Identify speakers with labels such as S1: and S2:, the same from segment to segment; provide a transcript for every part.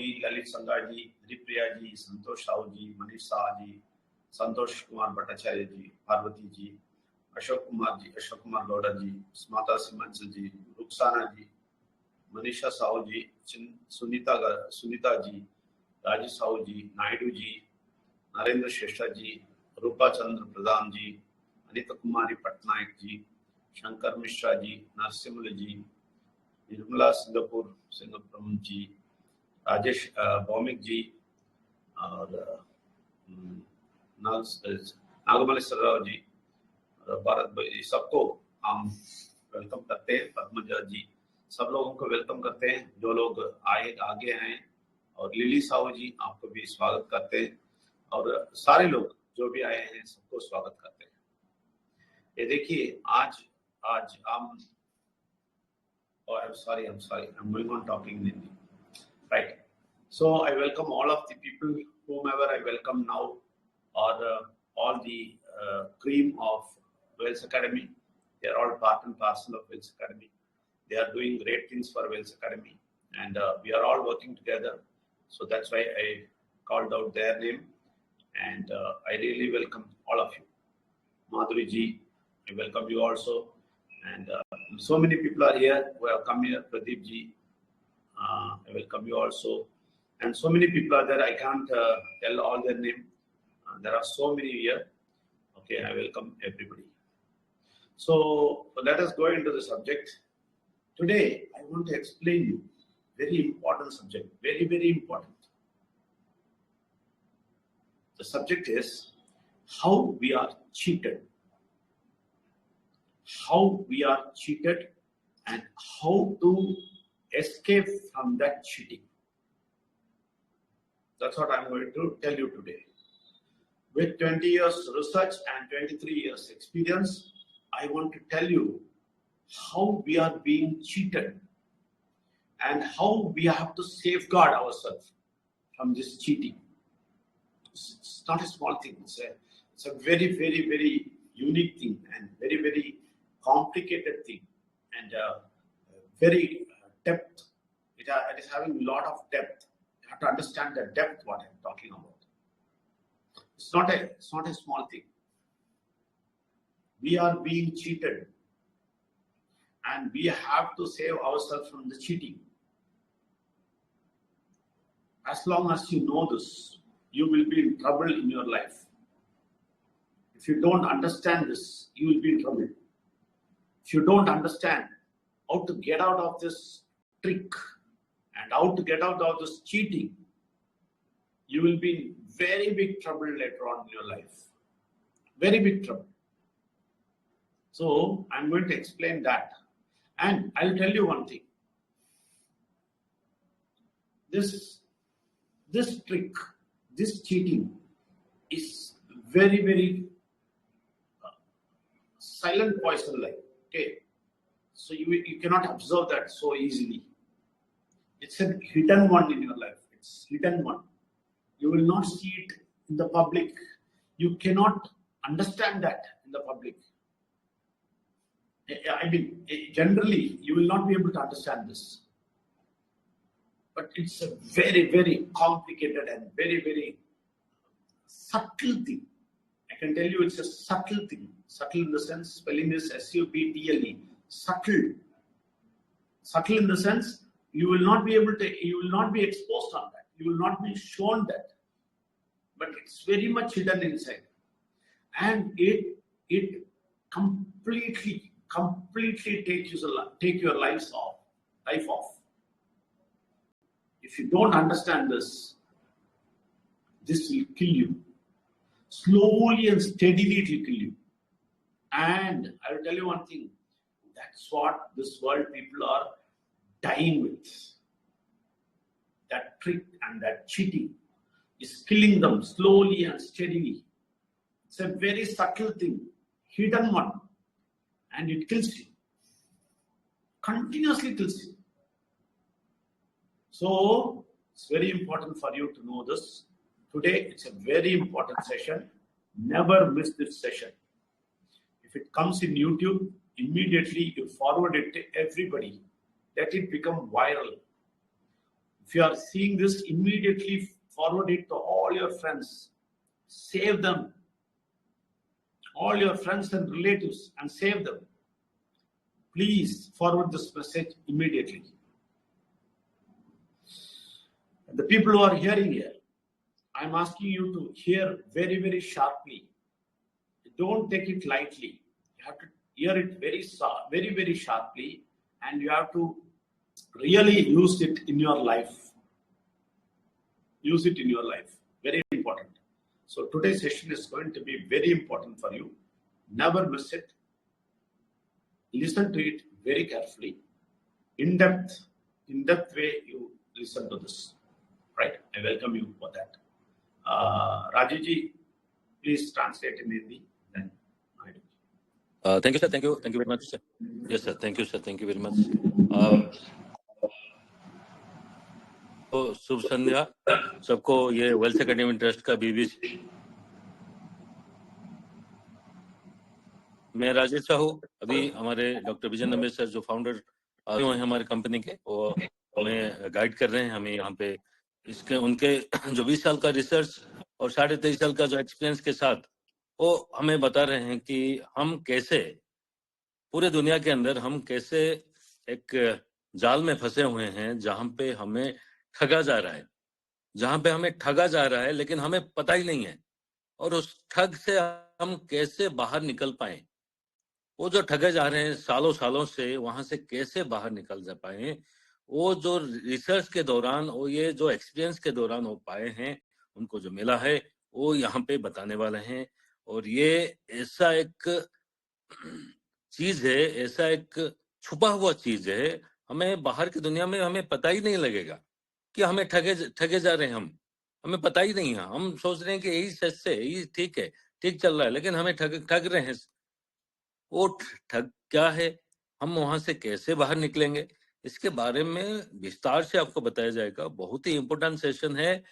S1: जी, ललित संगा जी, हरिप्रिया जी, संतोष साहू जी, मनीष शाह जी, संतोष कुमार भट्टाचार्य जी, पार्वती जी, अशोक कुमार गौड़ा जी, स्माता सिमंसल जी, रुखसाना जी, मनीषा साहू जी, सुनीता जी, राजू साहू जी, नायडू जी, नरेंद्र श्रेष्ठा जी, रूपा चंद्र प्रधान जी, अनिता कुमारी पटनायक जी, शंकर मिश्रा जी, नरसिम्हल जी, निर्मला सिंगापुरम जी, राजेश भौमिक जी और नागमलेश्वर राव जी, भारत भाई, सबको हम वेलकम करते हैं। पद्मजा जी, सब लोगों को वेलकम करते हैं जो लोग आगे आए, और लिली साहू जी आपको भी स्वागत करते हैं, और सारे लोग जो भी आए हैं सबको स्वागत करते हैं। ये देखिए आज हम I'm going on talking in Hindi. Right. So I welcome all of the people, whomever I welcome now, or all the cream of Wales Academy. They are all part and parcel of Wales Academy. They are doing great things for Wales Academy, and we are all working together. So that's why I called out their name, and I really welcome all of you. Madhuri ji, I welcome you also. And so many people are here who have come here. Pradeep ji, I welcome you also. And so many people are there. I can't tell all their name. There are so many here. Okay, I welcome everybody. So let us go into the subject. Today, I want to explain you very important subject. Very, very important. The subject is how we are cheated. How we are cheated and how to escape from that cheating. That's what I'm going to tell you today. With 20 years research and 23 years experience, I want to tell you how we are being cheated and how we have to safeguard ourselves from this cheating. It's not a small thing. It's a very, very, very unique thing and very, very complicated thing, and very depth. It is having a lot of depth. You have to understand the depth what I'm talking about. It's not a small thing. We are being cheated, and we have to save ourselves from the cheating. As long as you know this, you will be in trouble in your life. If you don't understand this, you will be in trouble. If you don't understand how to get out of this trick and how to get out of this cheating, you will be in very big trouble later on in your life. Very big trouble. So I'm going to explain that. And I'll tell you one thing. This trick, this cheating is very, very silent poison like. Okay, so you cannot observe that so easily. It's a hidden one in your life. It's hidden one. You will not see it in the public. You cannot understand that in the public. I mean, generally, you will not be able to understand this. But it's a very, very complicated and very, very subtle thing. I can tell you it's a subtle thing. Subtle in the sense, spelling is S-U-B-T-L-E. Subtle. Subtle in the sense, you will not be exposed on that. You will not be shown that. But it's very much hidden inside. And it completely take your life off. If you don't understand this will kill you. Slowly and steadily it will kill you. And I will tell you one thing. That's what this world people are dying with. That trick and that cheating is killing them slowly and steadily. It's a very subtle thing, hidden one. And it kills you. Continuously kills you. So, it's very important for you to know this. Today, it's a very important session. Never miss this session. If it comes in YouTube, immediately you forward it to everybody. Let it become viral. If you are seeing this, immediately forward it to all your friends. Save them. All your friends and relatives, and save them. Please forward this message immediately. The people who are hearing here, I'm asking you to hear very, very sharply. Don't take it lightly. You have to hear it very, very sharply, and you have to really use it in your life. Use it in your life. Very important. So today's session is going to be very important for you. Never miss it. Listen to it very carefully. In depth way you listen to this. Right? I welcome you for that. Rajiv, please translate in Hindi. Then I do.
S2: Thank you, sir. Thank you very much, sir. Yes, sir. Thank you, sir. Thank you very much. तो शुभ संध्या सबको। ये wealth academy trust का BBC, मैं राजेश साहू। अभी हमारे doctor विजय number sir जो founder हैं हमारे कंपनी के, वो हमें गाइड कर रहे हैं। हमें यहाँ पे इसके उनके जो 20 साल का रिसर्च और 23.5 साल का जो एक्सपीरियंस के साथ वो हमें बता रहे हैं कि हम कैसे पूरे दुनिया के अंदर हम कैसे एक जाल में फंसे हुए हैं, जहां पे हमें ठगा जा रहा है, लेकिन हमें पता ही नहीं है, और उस ठग से हम कैसे बाहर निकल पाए। वो जो ठगे जा रहे हैं सालों से, वहां से कैसे बाहर निकल जा पाए, वो जो रिसर्च के दौरान, वो ये जो एक्सपीरियंस के दौरान हो पाए हैं, उनको जो मिला है वो यहाँ पे बताने वाले हैं। और ये ऐसा एक चीज है, ऐसा एक छुपा हुआ चीज है, हमें बाहर की दुनिया में हमें पता ही नहीं लगेगा कि हमें ठगे जा रहे हैं। हमें पता ही नहीं है। हम सोच रहे हैं कि यही सच से, यही ठीक है, ठीक चल रहा है, लेकिन हमें ठग रहे हैं। वो ठग क्या है, हम वहां से कैसे बाहर निकलेंगे, इसके बारे में विस्तार से आपको बताया जाएगा। बहुत ही इम्पोर्टेंट सेशन है।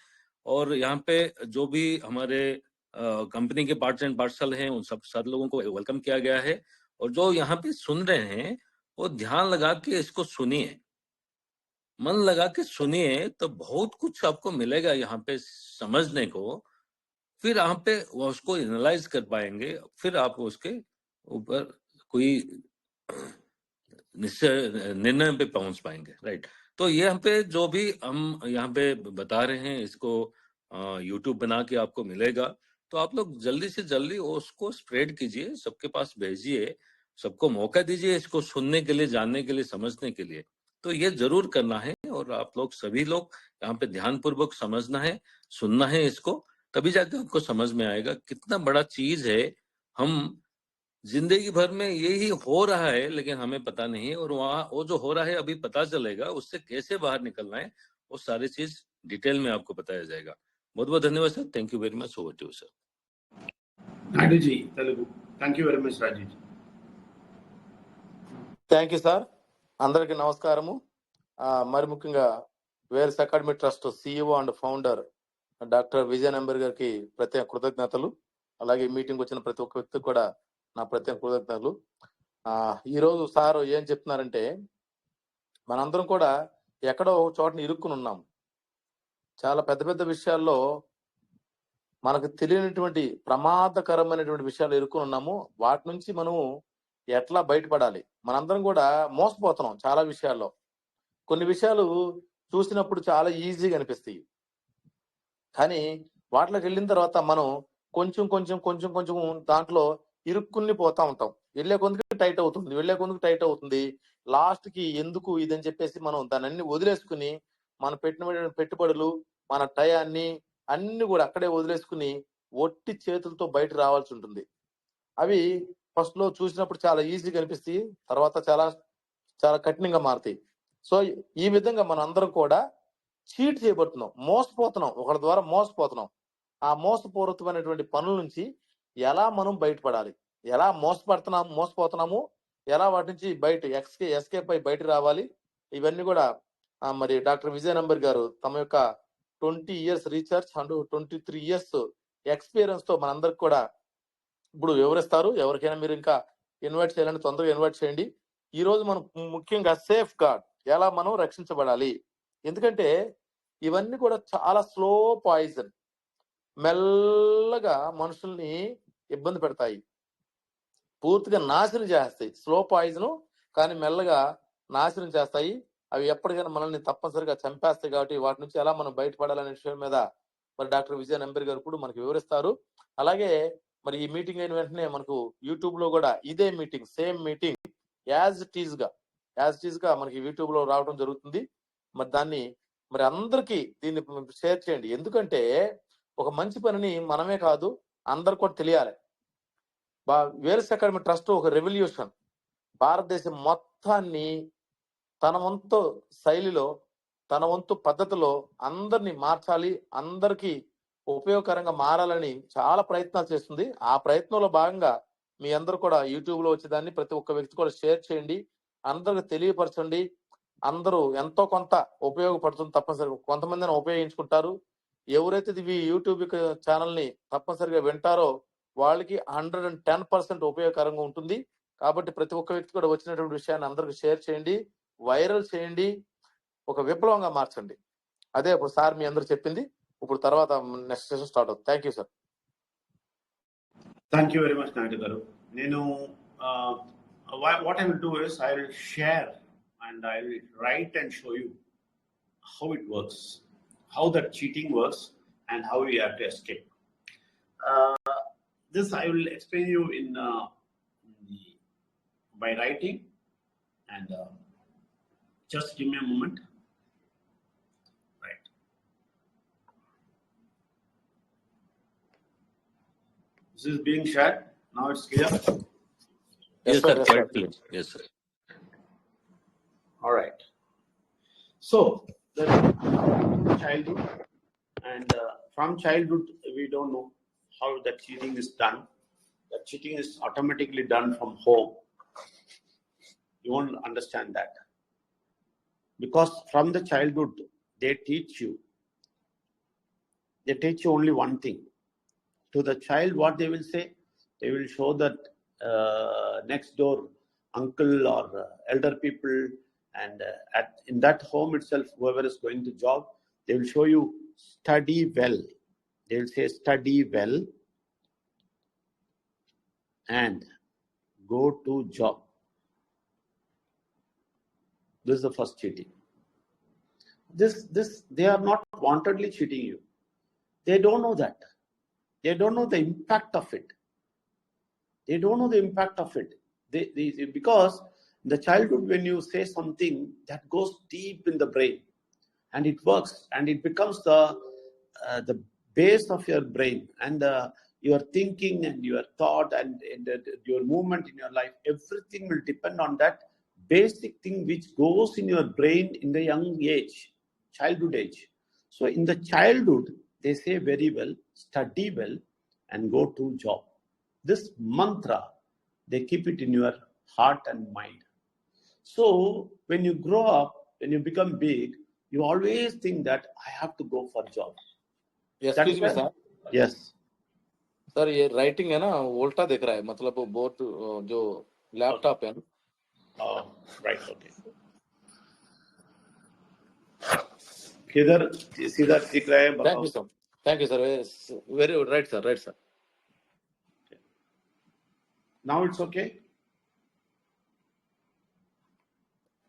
S2: और यहाँ पे जो भी हमारे कंपनी के पार्ट्स एंड पार्सल हैं, उन सब सारे लोगों को वेलकम किया गया है। और जो यहाँ पे सुन रहे हैं वो ध्यान लगा के इसको सुनिए, मन लगा के सुनिए, तो बहुत कुछ आपको मिलेगा यहाँ पे समझने को। फिर आप पे उसको एनालाइज कर पाएंगे, फिर आप उसके ऊपर कोई निर्णय पे पहुंच पाएंगे। राइट? तो ये हम पे जो भी हम यहाँ पे बता रहे हैं, इसको यूट्यूब बना के आपको मिलेगा। तो आप लोग जल्दी से जल्दी उसको स्प्रेड कीजिए, सबके पास भेजिए, सबको मौका दीजिए इसको सुनने के लिए, जानने के लिए, समझने के लिए। तो ये जरूर करना है। और आप लोग सभी लोग यहाँ पे ध्यानपूर्वक समझना है, सुनना है इसको, तभी जाके आपको समझ में आएगा कितना बड़ा चीज है। हम जिंदगी भर में यही हो रहा है, लेकिन हमें पता नहीं है। और वहाँ वो जो हो रहा है अभी पता चलेगा, उससे कैसे बाहर निकलना है, वो सारी चीज डिटेल में आपको बताया जाएगा। बहुत बहुत धन्यवाद sir. Thank you very much. Over to you sir.
S1: Naidu ji, Telugu. Thank you very much, Rajiv.
S3: Thank you sir. అందరికీ నమస్కారము. మరి ముఖ్యంగా Vels academy trust CEO and founder doctor Vijay Nambar గారికి ప్రత్యేక కృతజ్ఞతలు. అలాగే మీటింగ్ వచ్చిన ప్రతి ఒక్క వ్యక్తికి కూడా నా ప్రత్యేక కృతజ్ఞతలు. ఈరోజు సార్ ఏం చెప్తున్నారంటే, మనందరం కూడా ఎక్కడో ఒక చోటని ఇరుక్కుని ఉన్నాం. చాలా పెద్ద పెద్ద విషయాల్లో మనకు తెలియనటువంటి ప్రమాదకరమైనటువంటి విషయాలు ఇరుక్కుని ఉన్నాము. వాటి నుంచి మనము ఎట్లా బయటపడాలి? మనందరం కూడా మోసపోతున్నాం చాలా విషయాల్లో. కొన్ని విషయాలు చూసినప్పుడు చాలా ఈజీగా అనిపిస్తాయి, కానీ వాటిలోకి వెళ్ళిన తర్వాత మనం కొంచెం దాంట్లో ఇరుక్కుని పోతా ఉంటాం. వెళ్లే కొందుకు టైట్ అవుతుంది, లాస్ట్ కి ఎందుకు ఇదని చెప్పేసి మనం దాన్ని అన్ని వదిలేసుకుని, మన పెట్టిన పెట్టుబడులు, మన టయాన్ని అన్ని కూడా అక్కడే వదిలేసుకుని ఒట్టి చేతులతో బయట రావాల్సి ఉంటుంది. అవి ఫస్ట్ లో చూసినప్పుడు చాలా ఈజీగా అనిపిస్తాయి, తర్వాత చాలా చాలా కఠినంగా మారుతాయి. సో ఈ విధంగా మనం అందరం కూడా చీట్ చేయబడుతున్నాం, మోసపోతున్నాం, ఒకరి ద్వారా మోసపోతున్నాం. ఆ మోసపూరితమైనటువంటి పనుల నుంచి ఎలా మనం బయటపడాలి, ఎలా మోసపోతున్నాము, ఎలా వాటి నుంచి ఎస్కేప్ అయి బయట రావాలి, ఇవన్నీ కూడా మరి డాక్టర్ విజయ్ నంబర్ గారు తమ యొక్క 20 years research and 23 years experience తో మనందరికి కూడా ఇప్పుడు వివరిస్తారు. ఎవరికైనా మీరు ఇంకా ఇన్వైట్ చేయాలని తొందరగా ఇన్వైట్ చేయండి. ఈ రోజు మనం ముఖ్యంగా సేఫ్ గార్డ్, ఎలా మనం రక్షించబడాలి. ఎందుకంటే ఇవన్నీ కూడా చాలా స్లో పాయిజన్, మెల్లగా మనుషుల్ని ఇబ్బంది పెడతాయి, పూర్తిగా నాశనం చేస్తాయి. స్లో పాయిజన్ కానీ మెల్లగా నాశనం చేస్తాయి. అవి ఎప్పటికైనా మనల్ని తప్పనిసరిగా చంపేస్తాయి. కాబట్టి వాటి నుంచి ఎలా మనం బయటపడాలనే విషయం మీద మరి డాక్టర్ విజయన్ ఎంబర్ గారు కూడా మనకు వివరిస్తారు. అలాగే మరి ఈ మీటింగ్ అయిన వెంటనే మనకు యూట్యూబ్ లో కూడా ఇదే meeting, same meeting as it is గా మనకి యూట్యూబ్ లో రావడం జరుగుతుంది. మరి దాన్ని మరి అందరికీ దీన్ని షేర్ చేయండి. ఎందుకంటే ఒక మంచి పనిని మనమే కాదు అందరు కూడా తెలియాలి. వేల్స్ అకాడమీ ట్రస్ట్ ఒక రెవల్యూషన్, భారతదేశం మొత్తాన్ని తన వంతు శైలిలో, తన వంతు పద్ధతిలో అందరినీ మార్చాలి, అందరికీ ఉపయోగకరంగా మారాలని చాలా ప్రయత్నాలు చేస్తుంది. ఆ ప్రయత్నంలో భాగంగా మీ అందరూ కూడా యూట్యూబ్ లో వచ్చేదాన్ని ప్రతి ఒక్క వ్యక్తి కూడా షేర్ చేయండి, అందరికి తెలియపరచండి. అందరూ ఎంతో కొంత ఉపయోగపడుతుంది తప్పనిసరిగా. కొంతమందిని ఉపయోగించుకుంటారు. ఎవరైతే ఇవి యూట్యూబ్ ఛానల్ ని తప్పనిసరిగా వింటారో వాళ్ళకి 110% ఉపయోగకరంగా ఉంటుంది. కాబట్టి ప్రతి ఒక్క వ్యక్తి కూడా వచ్చినటువంటి విషయాన్ని అందరికి షేర్ చేయండి, వైరల్ చేయండి, ఒక విప్లవంగా మార్చండి. అదే ఇప్పుడు సార్ మీ అందరు చెప్పింది. ఇప్పుడు తర్వాత నెక్స్ట్ సెషన్ స్టార్ట్ అవుతుంది. Thank you sir.
S1: Thank you very much Naidu గారు. నేను what I will do is I will share and I will write and show you how it works, how that cheating works, and how we have to escape. This I will explain you by writing, and just give me a moment. Right. This is being shared. Now it's clear.
S2: Yes, sir. Quite clear. Yes, sir.
S1: All right. So the childhood, and from childhood we don't know how that cheating is done. That cheating is automatically done from home. You won't understand that, because from the childhood they teach you only one thing. To the child, what they will say, they will show that next door uncle or elder people, and in that home itself, whoever is going to job, they will show you study well. They will say study well and go to job. This is the first cheating. This they are not wantedly cheating you. They don't know that. They don't know the impact of it. They don't know the impact of it. Because in the childhood, when you say something, that goes deep in the brain, and it works, and it becomes the base of your brain, and your thinking and your thought and your movement in your life. Everything will depend on that basic thing which goes in your brain in the young age, childhood age. So in the childhood, they say very well, study well, and go to job. This mantra, they keep it in your heart and mind. So when you grow up, when you become big, you always think that I have to go for job.
S3: Excuse me, sir.
S1: Yes.
S3: Sir ये writing है ना उल्टा दिख रहा है, मतलब वो board जो लैपटॉप है ना.
S1: Right. Okay. किधर सीधा दिख रहा है?
S3: Thank you, sir. Thank you, sir. Very good. Right, sir. Right, sir.
S1: Now it's okay.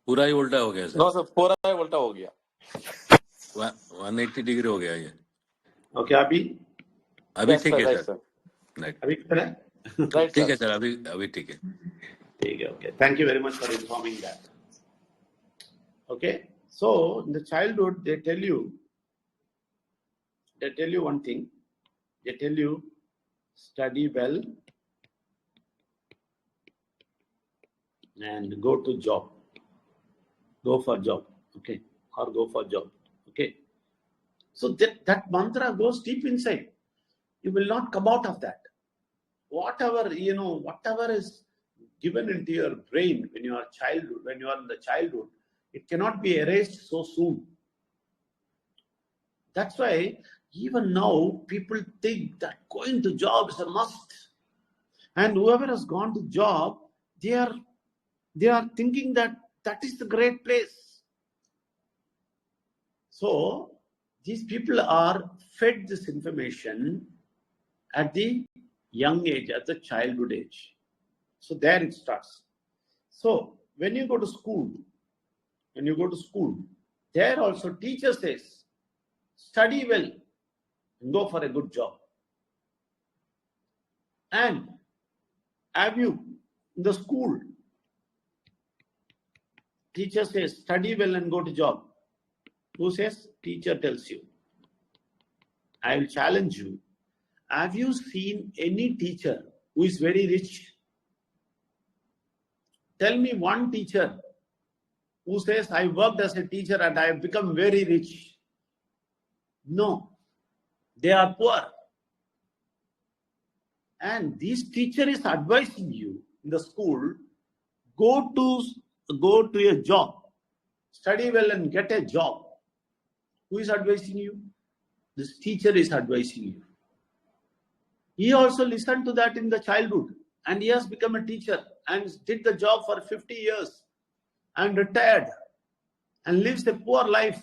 S2: पूरा ही उल्टा हो गया सर.
S3: No, sir. पूरा ही उल्टा हो गया.
S2: 180 डिग्री हो गया ये.
S1: Okay, अभी
S2: ठीक है सर.
S1: अभी कितना है?
S2: ठीक है सर, अभी ठीक है.
S1: ठीक है. Okay. Thank you very much for informing that. Okay. So in the childhood, they tell you one thing. They tell you study well and go to job. Go for job. Okay. Or go for job. Okay. So that mantra goes deep inside. You will not come out of that. Whatever is given into your brain when you are in the childhood, it cannot be erased so soon. That's why even now people think that going to job is a must. And whoever has gone to job, they are thinking that is the great place. So These people are fed this information at the young age, at the childhood age. So there it starts. So when you go to school, there also teacher says, study well and go for a good job. And have you in the school, teacher says, study well and go to job. Who says? Teacher tells you. I will challenge you. Have you seen any teacher who is very rich? Tell me one teacher who says, I worked as a teacher and I have become very rich. No, they are poor. And this teacher is advising you in the school, go to a job, study well and get a job. Who is advising you? This teacher is advising you. He also listened to that in the childhood and he has become a teacher and did the job for 50 years and retired and lives a poor life.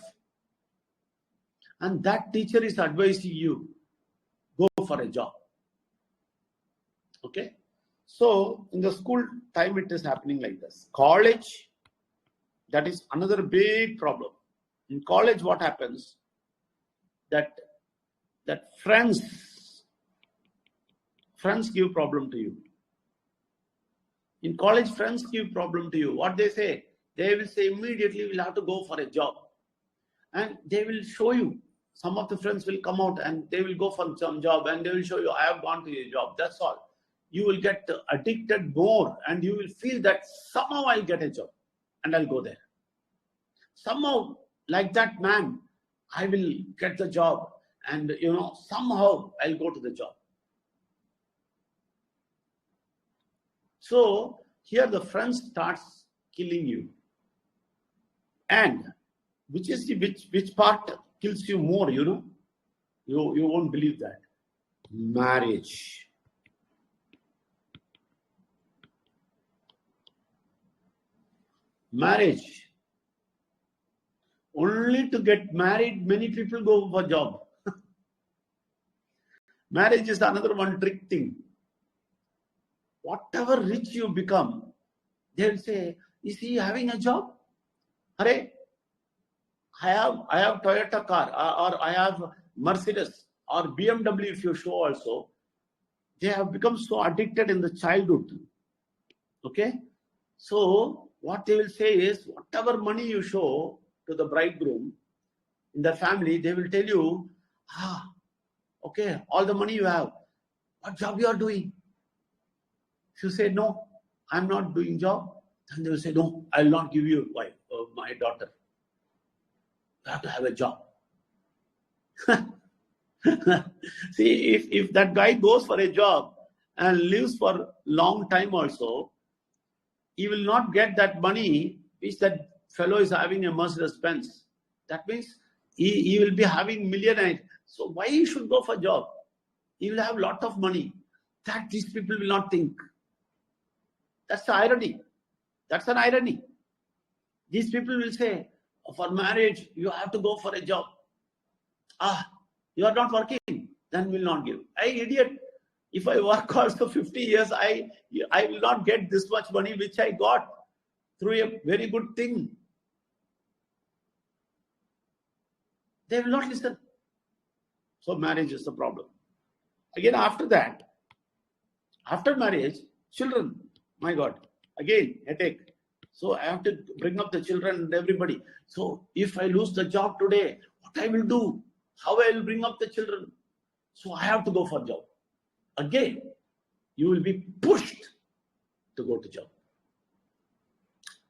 S1: And that teacher is advising you, go for a job. Okay? So in the school time, it is happening like this. College, that is another big problem. In college, what happens? That friends give problem to you. In college, friends give problem to you. What they say? They will say immediately we'll have to go for a job. And they will show you. Some of the friends will come out and they will go for some job and they will show you, I have gone to a job. That's all. You will get addicted more and you will feel that somehow I'll get a job and I'll go there. Somehow, like that man, I will get the job and, somehow I'll go to the job. So here the friend starts killing you. And which part kills you more, You won't believe that. Marriage. Marriage. Only to get married, many people go for job. Marriage is another one trick thing. Whatever rich you become, they will say, is he having a job? Hare, I have Toyota car or I have Mercedes or BMW if you show also. They have become so addicted in the childhood. Okay? So what they will say is, whatever money you show to the bridegroom in the family, they will tell you, okay, all the money you have, what job you are doing? If you say, no, I'm not doing job, then they will say, no, I will not give you wife, my daughter. You have to have a job. See, if that guy goes for a job and lives for long time also, he will not get that money which that fellow is having a Mercedes Benz. That means he will be having millionaire. So why he should go for job? He will have lot of money. That these people will not think. That's the irony. That's an irony. These people will say, for marriage, you have to go for a job. You are not working, then will not give. Hey, idiot. If I work also 50 years, I will not get this much money which I got through a very good thing. They will not listen. So marriage is the problem. Again, after that, after marriage, children, my God, again, headache. So I have to bring up the children and everybody. So if I lose the job today, what I will do? How I will bring up the children? So I have to go for job. Again, you will be pushed to go to job.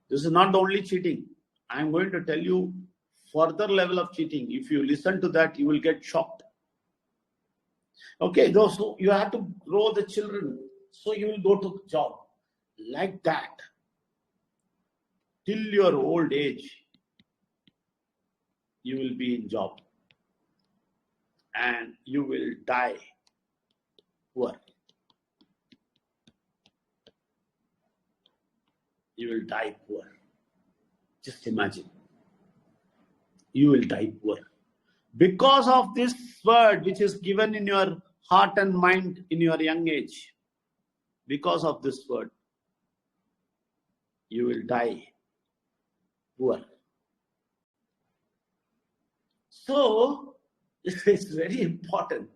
S1: This is not the only cheating. I am going to tell you further level of cheating. If you listen to that, you will get shocked. Okay, so you have to grow the children. So you will go to job. Like that. Till your old age, you will be in job. And you will die poor. You will die poor. Just imagine. You will die poor. Because of this word which is given in your heart and mind in your young age, because of this word, you will die poor. So it's very important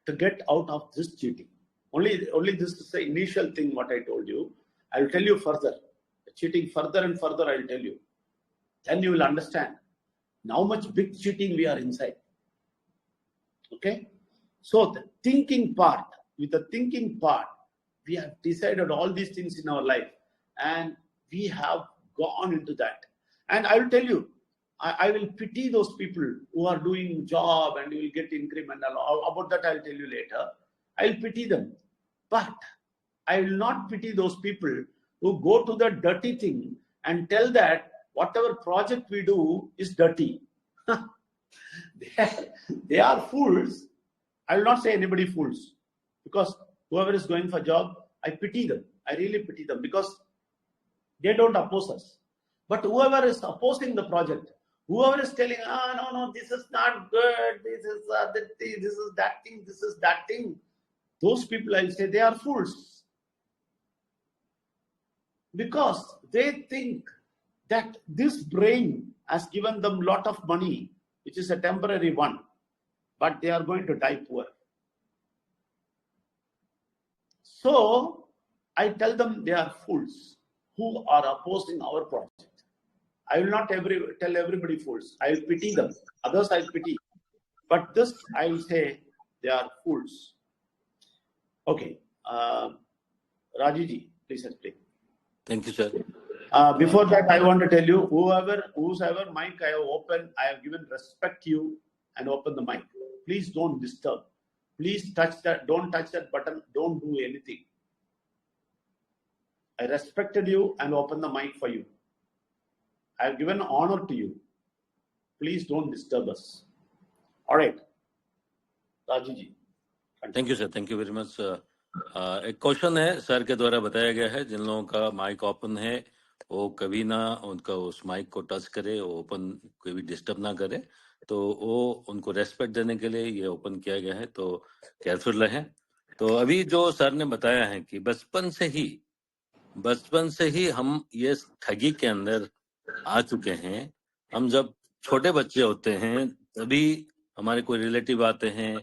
S1: to get out of this cheating. Only this is the initial thing what I told you. I will tell you further. Cheating further and further I will tell you. Then you will understand how much big cheating we are inside. Okay? So the thinking part, with the thinking part, we have decided all these things in our life and we have gone into that. And I will tell you, I will pity those people who are doing job and you will get increment. About that I will tell you later. I will pity them. But I will not pity those people who go to the dirty thing and tell that whatever project we do is dirty. They are fools. I will not say anybody fools, because whoever is going for job, I pity them. I really pity them because they don't oppose us. But whoever is opposing the project, whoever is telling, no, this is not good, this is that thing, this is that thing, this is that thing, those people, I will say, they are fools. Because they think that this brain has given them a lot of money, which is a temporary one, but they are going to die poor. So I tell them they are fools who are opposing our project. I will not tell everybody fools. I will pity them. Others I will pity. But this I will say they are fools. Okay. Rajuji, please explain.
S2: Thank you, sir.
S1: Before that, I want to tell you, whosoever mic I have opened, I have given respect to you and open the mic. Please don't disturb. Please touch that. Don't touch that button. Don't do anything. I respected you and opened the mic for you. I have given honor to you. Please don't disturb us. All right. Rajuji.
S2: Thank you sir, thank you very much. एक question है sir के द्वारा बताया गया है, जिन लोगों का mic open है वो कभी ना उनका उस माइक को टच करे, वो ओपन कोई भी डिस्टर्ब ना करे, तो वो उनको रेस्पेक्ट देने के लिए ये ओपन किया गया है, तो केयरफुल रहें। तो अभी जो सर ने बताया है कि बचपन से ही हम ये ठगी के अंदर आ चुके हैं। हम जब छोटे बच्चे होते हैं तभी हमारे कोई रिलेटिव आते हैं,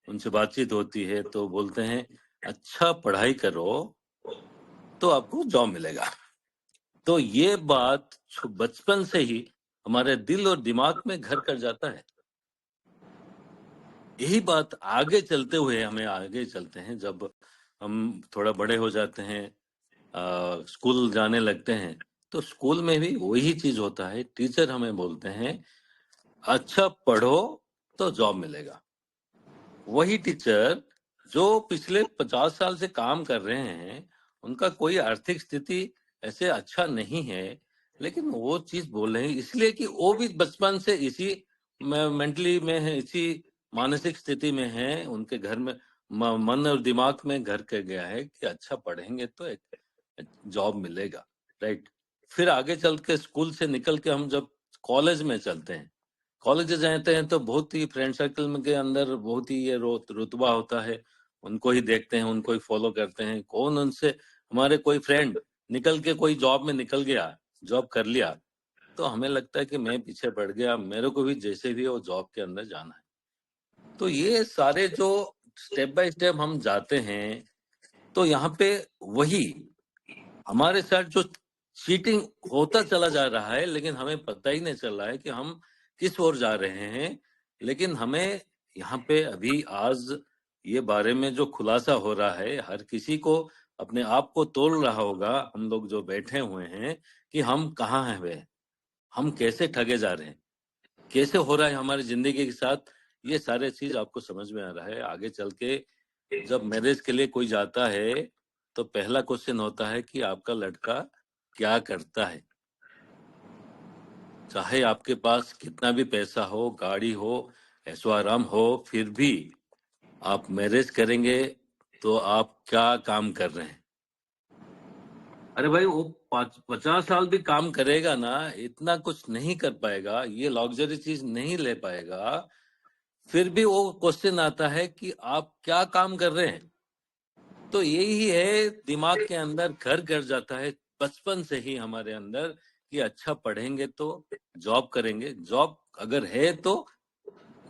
S2: उनसे बातचीत होती है तो बोलते हैं अच्छा पढ़ाई करो तो आपको जॉब मिलेगा। तो ये बात बचपन से ही हमारे दिल और दिमाग में घर कर जाता है। यही बात आगे चलते हुए हमें आगे चलते हैं, जब हम थोड़ा बड़े हो जाते हैं, स्कूल जाने लगते हैं, तो स्कूल में भी वही चीज होता है। टीचर हमें बोलते हैं अच्छा पढ़ो तो जॉब मिलेगा। वही टीचर जो पिछले 50 साल से काम कर रहे हैं, उनका कोई आर्थिक स्थिति ऐसे अच्छा नहीं है, लेकिन वो चीज बोल रहे हैं इसलिए कि वो भी बचपन से इसी मेंटली में है, इसी मानसिक स्थिति में है, उनके घर में मन और दिमाग में घर कर गया है कि अच्छा पढ़ेंगे तो एक जॉब मिलेगा, राइट। फिर आगे चल के स्कूल से निकल के हम जब कॉलेज में चलते हैं, कॉलेज जाते हैं तो बहुत ही फ्रेंड सर्कल के अंदर बहुत ही ये रुतबा होता है, उनको ही देखते हैं, उनको ही फॉलो करते हैं। कौन उनसे हमारे कोई फ्रेंड निकल के कोई जॉब में निकल गया, जॉब कर लिया, तो हमें लगता है कि मैं पीछे पड़ गया, मेरे को भी जैसे भी वो जॉब के अंदर जाना है। तो ये सारे जो स्टेप बाय स्टेप हम जाते हैं, तो यहाँ पे वही हमारे साथ जो चीटिंग होता चला जा रहा है, लेकिन हमें पता ही नहीं चल रहा है कि हम किस ओर जा रहे हैं। लेकिन हमें यहाँ पे अभी आज ये बारे में जो खुलासा हो रहा है, हर किसी को अपने आप को तोल रहा होगा, हम लोग जो बैठे हुए हैं, कि हम कहाँ हैं, वे हम कैसे ठगे जा रहे हैं, कैसे हो रहा है हमारी जिंदगी के साथ। ये सारे चीज आपको समझ में आ रहा है। आगे चल के जब मैरिज के लिए कोई जाता है तो पहला क्वेश्चन होता है कि आपका लड़का क्या करता है। चाहे आपके पास कितना भी पैसा हो, गाड़ी हो, ऐशो आराम हो, फिर भी आप मैरिज करेंगे तो आप क्या काम कर रहे हैं। अरे भाई वो 50 साल भी काम करेगा ना, इतना कुछ नहीं कर पाएगा, ये लग्जरी चीज नहीं ले पाएगा, फिर भी वो क्वेश्चन आता है कि आप क्या काम कर रहे हैं। तो यही है, दिमाग के अंदर घर कर जाता है बचपन से ही हमारे अंदर कि अच्छा पढ़ेंगे तो जॉब करेंगे, जॉब अगर है तो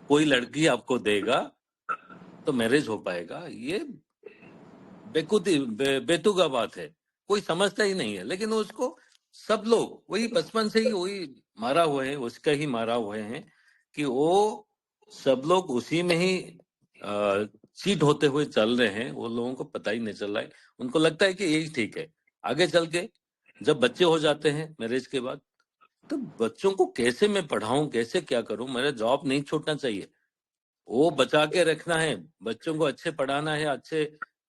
S2: कोई लड़की आपको देगा तो मैरिज हो पाएगा। ये बेतुका बात है, कोई समझता ही नहीं है। लेकिन उसको सब लोग वही बचपन से ही वही मारा हुए हैं, उसका ही मारा हुए हैं कि वो सब लोग उसी में ही चीट होते हुए चल रहे हैं। वो लोगों को पता ही नहीं चल रहा है, उनको लगता है कि यही ठीक है। आगे चल के जब बच्चे हो जाते हैं मैरिज के बाद, तो बच्चों को कैसे मैं पढ़ाऊं, कैसे क्या करूं, मेरा जॉब नहीं छूटना चाहिए, वो बचा के रखना है, बच्चों को अच्छे पढ़ाना है, अच्छे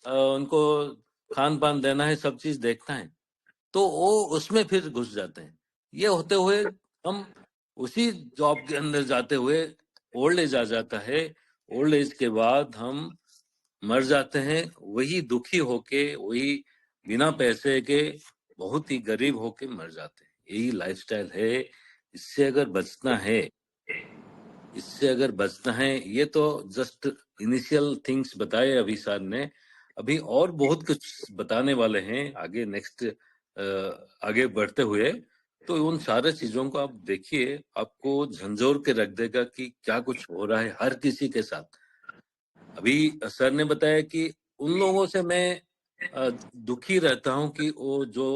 S2: उनको खान पान देना है, सब चीज देखना है। तो वो उसमें फिर घुस जाते हैं। ये होते हुए हम उसी जॉब के अंदर जाते हुए ओल्ड एज आ जाता है। ओल्ड एज के बाद हम मर जाते हैं, वही दुखी होके, वही बिना पैसे के बहुत ही गरीब होके मर जाते हैं। यही लाइफस्टाइल है। इससे अगर बचना है, इससे अगर बचना है, ये तो जस्ट इनिशियल थिंग्स बताए अभी सर ने, अभी और बहुत कुछ बताने वाले हैं आगे, नेक्स्ट आगे बढ़ते हुए। तो उन सारे चीजों को आप देखिए, आपको झंझोर के रख देगा कि क्या कुछ हो रहा है हर किसी के साथ। अभी सर ने बताया कि उन लोगों से मैं दुखी रहता हूं कि वो जो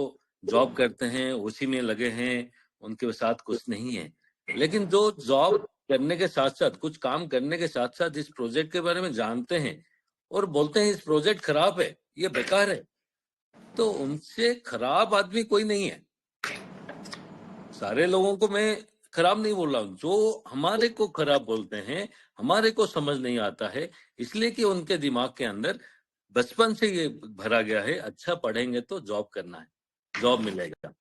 S2: जॉब करते हैं उसी में लगे हैं, उनके साथ कुछ नहीं है। लेकिन जो जॉब करने के साथ साथ, कुछ काम करने के साथ साथ इस प्रोजेक्ट के बारे में जानते हैं और बोलते हैं इस प्रोजेक्ट खराब है, ये बेकार है, तो उनसे खराब आदमी कोई नहीं है। सारे लोगों को मैं खराब नहीं बोल रहा हूँ, जो हमारे को खराब बोलते हैं, हमारे को समझ नहीं आता है, इसलिए कि उनके दिमाग के अंदर बचपन से ये भरा गया है अच्छा पढ़ेंगे तो जॉब करना है, जॉब मिलेगा।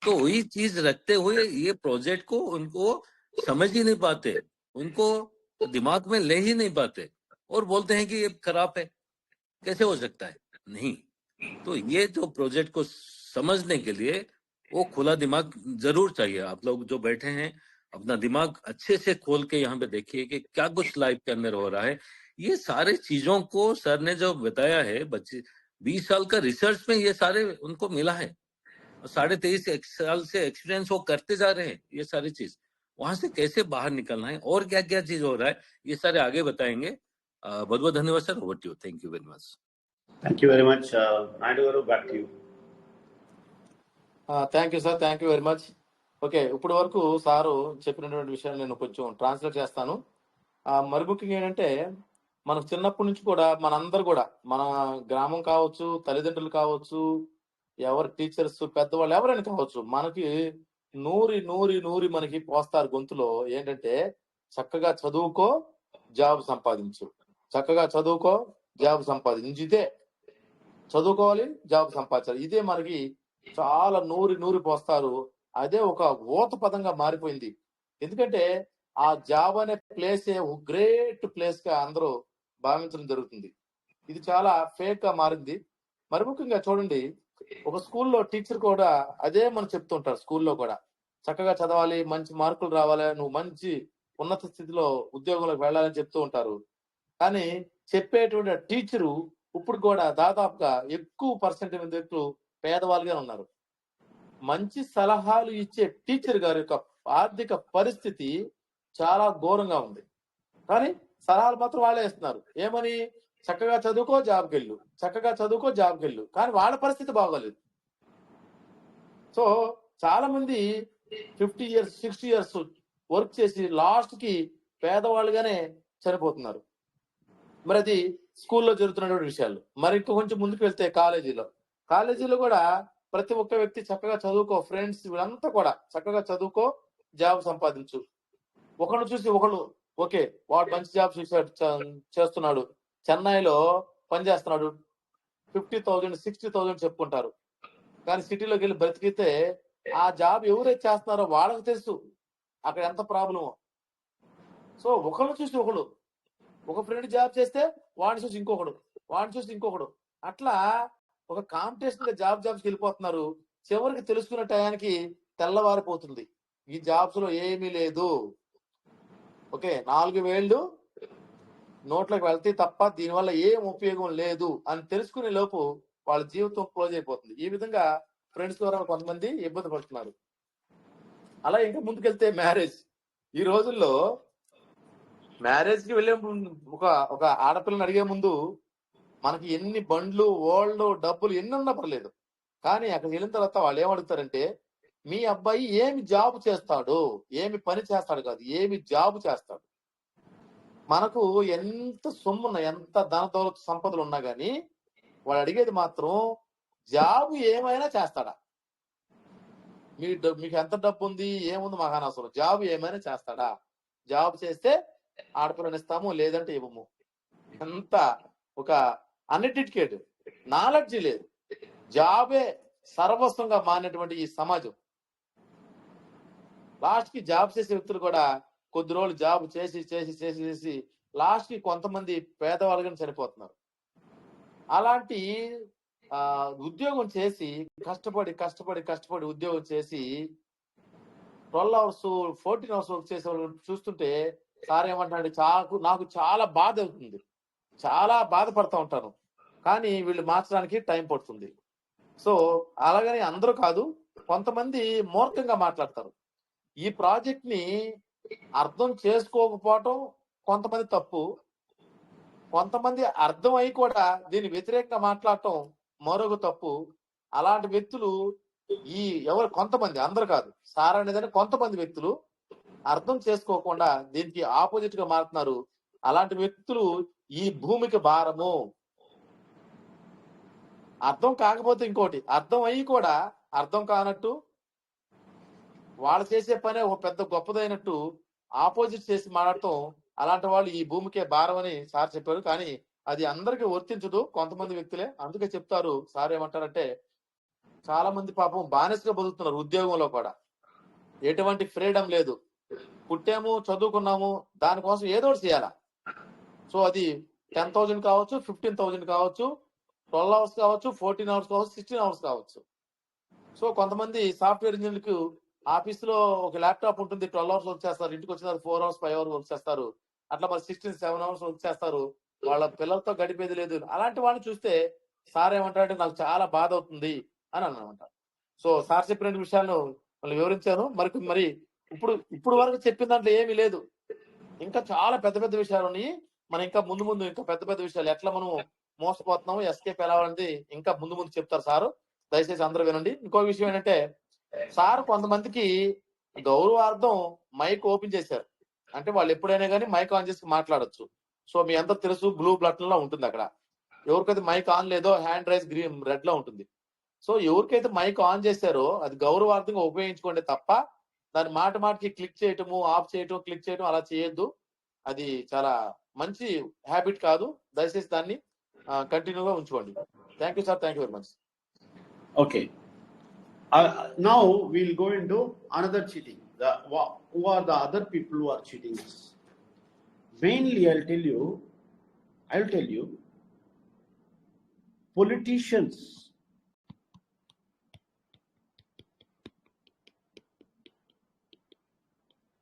S2: तो वही चीज रखते हुए ये प्रोजेक्ट को उनको समझ ही नहीं पाते, उनको दिमाग में ले ही नहीं पाते और बोलते हैं कि ये खराब है, कैसे हो सकता है। नहीं, तो ये जो प्रोजेक्ट को समझने के लिए वो खुला दिमाग जरूर चाहिए। आप लोग जो बैठे हैं, अपना दिमाग अच्छे से खोल के यहाँ पे देखिए कि क्या कुछ लाइफ के अंदर हो रहा है। ये सारे चीजों को सर ने जो बताया है, बच्चे 20 साल का रिसर्च में ये सारे उनको मिला है, 23.5 साल से एक्सपीरियंस वो करते जा रहे हैं। ये सारी चीज वहां से कैसे बाहर निकलना है और क्या क्या चीज हो रहा है, ये सारे आगे बताएंगे। बहुत बहुत धन्यवाद sir, over to you, thank you very much.
S1: Thank you very much. Naidu garu, back to you.
S3: Thank you sir, thank you very much. Okay, ఇప్పటి వరకు సారు చెప్పినటువంటి విషయాలు నేను కొంచెం ట్రాన్స్లేట్ చేస్తాను. మరి ముఖ్యంగా ఏంటంటే, మనకు చిన్నప్పటి నుంచి కూడా మనందరూ కూడా, మన గ్రామం కావచ్చు, తల్లిదండ్రులు కావచ్చు, ఎవరు టీచర్స్, పెద్దవాళ్ళు ఎవరైనా కావచ్చు, మనకి నూరి మనకి పోస్తారు గొంతులో ఏంటంటే, చక్కగా చదువుకో, జాబ్ సంపాదించు, చక్కగా చదువుకో, జాబ్ సంపాదించు, ఇదే చదువుకోవాలి, జాబ్ సంపాదించాలి, ఇదే మనకి చాలా నూరి పోస్తారు. అదే ఒక ఊత పదంగా మారిపోయింది. ఎందుకంటే ఆ జాబ్ అనే ప్లేస్ గ్రేట్ ప్లేస్ గా అందరూ భావించడం జరుగుతుంది. ఇది చాలా ఫేక్ గా మారింది. మరి ముఖ్యంగా చూడండి, ఒక స్కూల్లో టీచర్ కూడా అదే మనం చెప్తుంటారు. స్కూల్లో కూడా చక్కగా చదవాలి, మంచి మార్కులు రావాలి, నువ్వు మంచి ఉన్నత స్థితిలో ఉద్యోగంలోకి వెళ్ళాలని చెప్తూ ఉంటారు. కానీ చెప్పేటువంటి టీచరు ఇప్పుడు కూడా దాదాపుగా ఎక్కువ పర్సెంట్ మంది వ్యక్తులు పేదవాళ్ళుగా ఉన్నారు. మంచి సలహాలు ఇచ్చే టీచర్ గారి యొక్క ఆర్థిక పరిస్థితి చాలా ఘోరంగా ఉంది. కానీ సలహాలు మాత్రం వాళ్ళే ఇస్తున్నారు. ఏమని? చక్కగా చదువుకో, జాబ్కి వెళ్ళు, చక్కగా చదువుకో, జాబ్కి వెళ్ళు. కానీ వాళ్ళ పరిస్థితి బాగోలేదు. సో చాలా మంది 50 years 60 years వర్క్ చేసి లాస్ట్ కి పేదవాళ్ళుగానే చనిపోతున్నారు. మరి అది స్కూల్లో జరుగుతున్నటువంటి విషయాలు. మరి ఇంక కొంచెం ముందుకు వెళ్తే కాలేజీలో కూడా ప్రతి ఒక్క వ్యక్తి చక్కగా చదువుకో, ఫ్రెండ్స్ వీళ్ళంతా కూడా చక్కగా చదువుకో, జాబ్ సంపాదించు. ఒకళ్ళు చూసి ఒకళ్ళు, ఓకే వాడు మంచి జాబ్ చేస్తున్నాడు, చెన్నైలో పనిచేస్తున్నాడు, 50,000 60,000 చెప్పుకుంటారు. కానీ సిటీలోకి వెళ్ళి బ్రతికితే ఆ జాబ్ ఎవరైతే చేస్తున్నారో వాళ్ళకి తెలుసు అక్కడ ఎంత ప్రాబ్లమో. సో ఒకళ్ళు చూసి ఒకళ్ళు, ఒక ఫ్రెండ్ జాబ్ చేస్తే వాడిని చూసి ఇంకొకడు, అట్లా ఒక కాంపిటీషన్ గా జాబ్స్కి వెళ్ళిపోతున్నారు. చివరికి తెలుసుకున్న టయానికి తెల్లవారిపోతుంది. ఈ జాబ్స్ లో ఏమీ లేదు. ఓకే, 4 వేళ్ళు నోట్లోకి వెళ్తే తప్ప దీనివల్ల ఏం ఉపయోగం లేదు అని తెలుసుకునే లోపు వాళ్ళ జీవితం క్లోజ్ అయిపోతుంది. ఈ విధంగా ఫ్రెండ్స్ ద్వారా కొంతమంది ఇబ్బంది పడుతున్నారు. అలా ఇంకా ముందుకెళ్తే మ్యారేజ్. ఈ రోజుల్లో మ్యారేజ్ కి వెళ్ళే ఒక ఆడపిల్లని అడిగే ముందు మనకి ఎన్ని బండ్లు, ఓళ్ళు, డబ్బులు ఎన్ని ఉన్నా పర్లేదు, కానీ అక్కడికి వెళ్ళిన తర్వాత వాళ్ళు ఏమడుగుతారంటే, మీ అబ్బాయి ఏమి జాబ్ చేస్తాడు, ఏమి పని చేస్తాడు కాదు, ఏమి జాబ్ చేస్తాడు. మనకు ఎంత సొమ్మున్నా, ఎంత ధన దౌలత సంపదలు ఉన్నా గానీ వాడు అడిగేది మాత్రం జాబ్ ఏమైనా చేస్తాడా, మీకు ఎంత డబ్బు ఉంది ఏముంది మాకు అనవసరం, జాబ్ ఏమైనా చేస్తాడా, జాబ్ చేస్తే ఆడపిల్లని ఇస్తాము లేదంటే ఇవ్వము. ఎంత ఒక అన్ఎడ్యుకేటెడ్, నాలెడ్జ్ లేదు, జాబే సర్వస్వంగా మారినటువంటి ఈ సమాజం. లాస్ట్ కి జాబ్ చేసే వ్యక్తులు కూడా కొద్ది రోజులు జాబ్ చేసి చేసి చేసి చేసి లాస్ట్ కి కొంతమంది పేదవాళ్ళుగా చనిపోతున్నారు. అలాంటి ఉద్యోగం చేసి కష్టపడి కష్టపడి కష్టపడి ఉద్యోగం చేసి 12 hours 14 hours వర్క్ చేసే వాళ్ళు చూస్తుంటే సార్ ఏమంటాడు, నాకు చాలా బాధ అవుతుంది, చాలా బాధపడతా ఉంటాను, కానీ వీళ్ళు మార్చడానికి టైం పడుతుంది. సో అలాగని అందరూ కాదు, కొంతమంది మూర్ఖంగా మాట్లాడతారు. ఈ ప్రాజెక్ట్ ని అర్థం చేసుకోకపోవటం కొంతమంది తప్పు, కొంతమంది అర్థం అయి కూడా దీని వ్యతిరేకంగా మాట్లాడటం మరొక తప్పు. అలాంటి వ్యక్తులు ఎవరు కొంతమంది, అందరు కాదు, సార్ అనేదని కొంతమంది వ్యక్తులు అర్థం చేసుకోకుండా దీనికి ఆపోజిట్ గా మారుతున్నారు. అలాంటి వ్యక్తులు ఈ భూమికి భారము. అర్థం కాకపోతే ఇంకోటి, అర్థం అయ్యి కూడా అర్థం కానట్టు, వాళ్ళు చేసే పనే ఒక పెద్ద గొప్పదైనట్టు ఆపోజిట్ చేసి మాట్లాడటం, అలాంటి వాళ్ళు ఈ భూమికే భారం అని సార్ చెప్పారు. కానీ అది అందరికీ వర్తించదు, కొంతమంది వ్యక్తులే. అందుకే చెప్తారు, సార్ ఏమంటారంటే, చాలా మంది పాపం బానిసగా బతుకుతున్నారు ఉద్యోగంలో కూడా, ఎటువంటి ఫ్రీడమ్ లేదు. పుట్టాము, చదువుకున్నాము, దానికోసం ఏదో ఒకటి చేయాలా. సో అది 10,000 కావచ్చు, 15,000 కావచ్చు, 12 hours కావచ్చు, 14 hours కావచ్చు, 16 hours కావచ్చు. సో కొంతమంది సాఫ్ట్వేర్ ఇంజనీర్లకు ఆఫీస్ లో ఒక ల్యాప్టాప్ ఉంటుంది, 12 hours వర్క్ చేస్తారు, ఇంటికి వచ్చిన 4 hours 5 hours వర్క్ చేస్తారు. అట్లా మరి 7 hours వర్క్ చేస్తారు, వాళ్ళ పిల్లలతో గడిపేది లేదు. అలాంటి వాళ్ళని చూస్తే సార్ ఏమంటారంటే, నాకు చాలా బాధ అవుతుంది అని అన్నమాట. సో సార్ చెప్పిన విషయాలను మళ్ళీ వివరించాను. మరి ఇప్పుడు వరకు చెప్పిన దాంట్లో ఏమీ లేదు, ఇంకా చాలా పెద్ద పెద్ద విషయాలు ఉన్నాయి. మనం ఇంకా ముందు ఇంకా పెద్ద పెద్ద విషయాలు, ఎట్లా మనం మోసపోతున్నాము, ఎస్కేప్ ఎలా అనేది ఇంకా ముందు చెప్తారు సారు. దయచేసి అందరూ వినండి. ఇంకో విషయం ఏంటంటే, సార్ కొంతమందికి గౌరవార్థం మైక్ ఓపెన్ చేశారు. అంటే వాళ్ళు ఎప్పుడైనా కానీ మైక్ ఆన్ చేసి మాట్లాడొచ్చు. సో మీ అందరూ తెలుసు, బ్లూ బటన్ లో ఉంటుంది. అక్కడ ఎవరికైతే మైక్ ఆన్ లేదో హ్యాండ్ రైజ్ గ్రీన్ రెడ్ లో ఉంటుంది. సో ఎవరికైతే మైక్ ఆన్ చేశారో అది గౌరవార్థంగా ఉపయోగించుకోండి తప్ప దాని మాటికి క్లిక్ చేయటము, ఆఫ్ చేయటం, క్లిక్ చేయటం అలా చేయొద్దు. అది చాలా మంచి హ్యాబిట్ కాదు. దయచేసి దాన్ని కంటిన్యూగా ఉంచుకోండి. Thank you sir, thank you very much.
S1: Okay. Now we'll go into another cheating. Who are the other people who are cheating us? Mainly, I'll tell you, politicians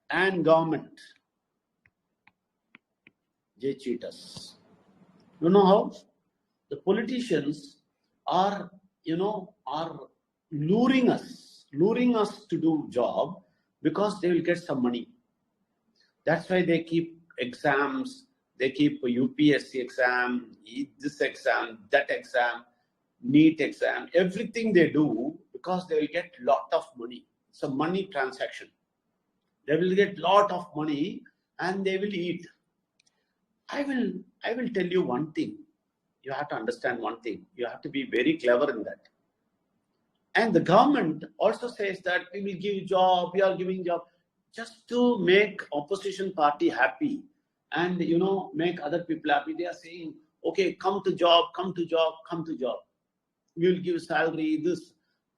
S1: and government, they cheat us. You know how? The politicians are luring us to do job because they will get some money. That's why they keep exams, they keep UPSC exam, this exam, that exam, NEET exam, everything they do because they will get lot of money. It's a money transaction. They will get lot of money and they will eat. I will tell you one thing. You have to understand one thing. You have to be very clever in that. And the government also says that we will give job, we are giving job, just to make opposition party happy and make other people happy. They are saying, okay, come to job, come to job, come to job. We will give salary, this.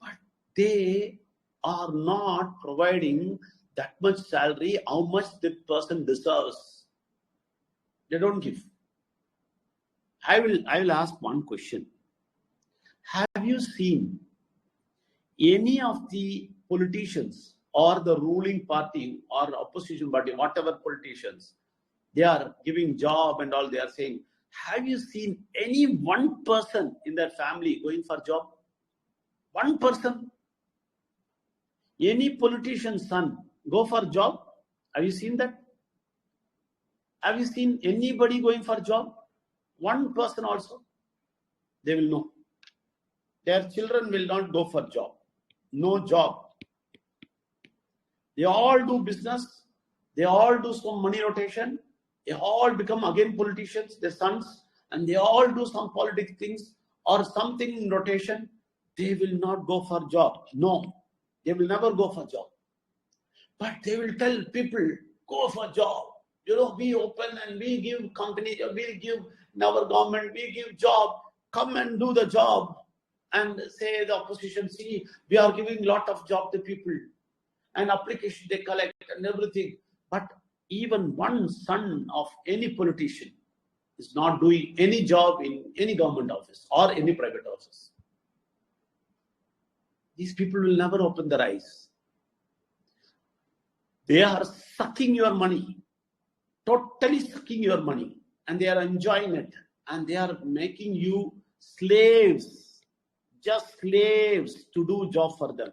S1: But they are not providing that much salary, how much the person deserves. They don't give. I will ask one question. Have you seen any of the politicians or the ruling party or opposition party, whatever politicians, They are giving job and all. They are saying, have you seen any one person in their family going for job? One person? Any politician's son go for job? Have you seen that? Have you seen anybody going for job? One person also? They will know. Their children will not go for job. No job. They all do business. They all do some money rotation. They all become again politicians, their sons, and they all do some politics things or something in rotation. They will not go for job. No, they will never go for job. But they will tell people, go for job. You know, we open and we give company, we give in our government, we give job. Come and do the job. And say the opposition, see, we are giving lot of job to people. And application they collect and everything. But even one son of any politician is not doing any job in any government office or any private office. These people will never open their eyes. They are sucking your money, totally sucking your money, and they are enjoying it, and they are making you slaves, just slaves to do job for them.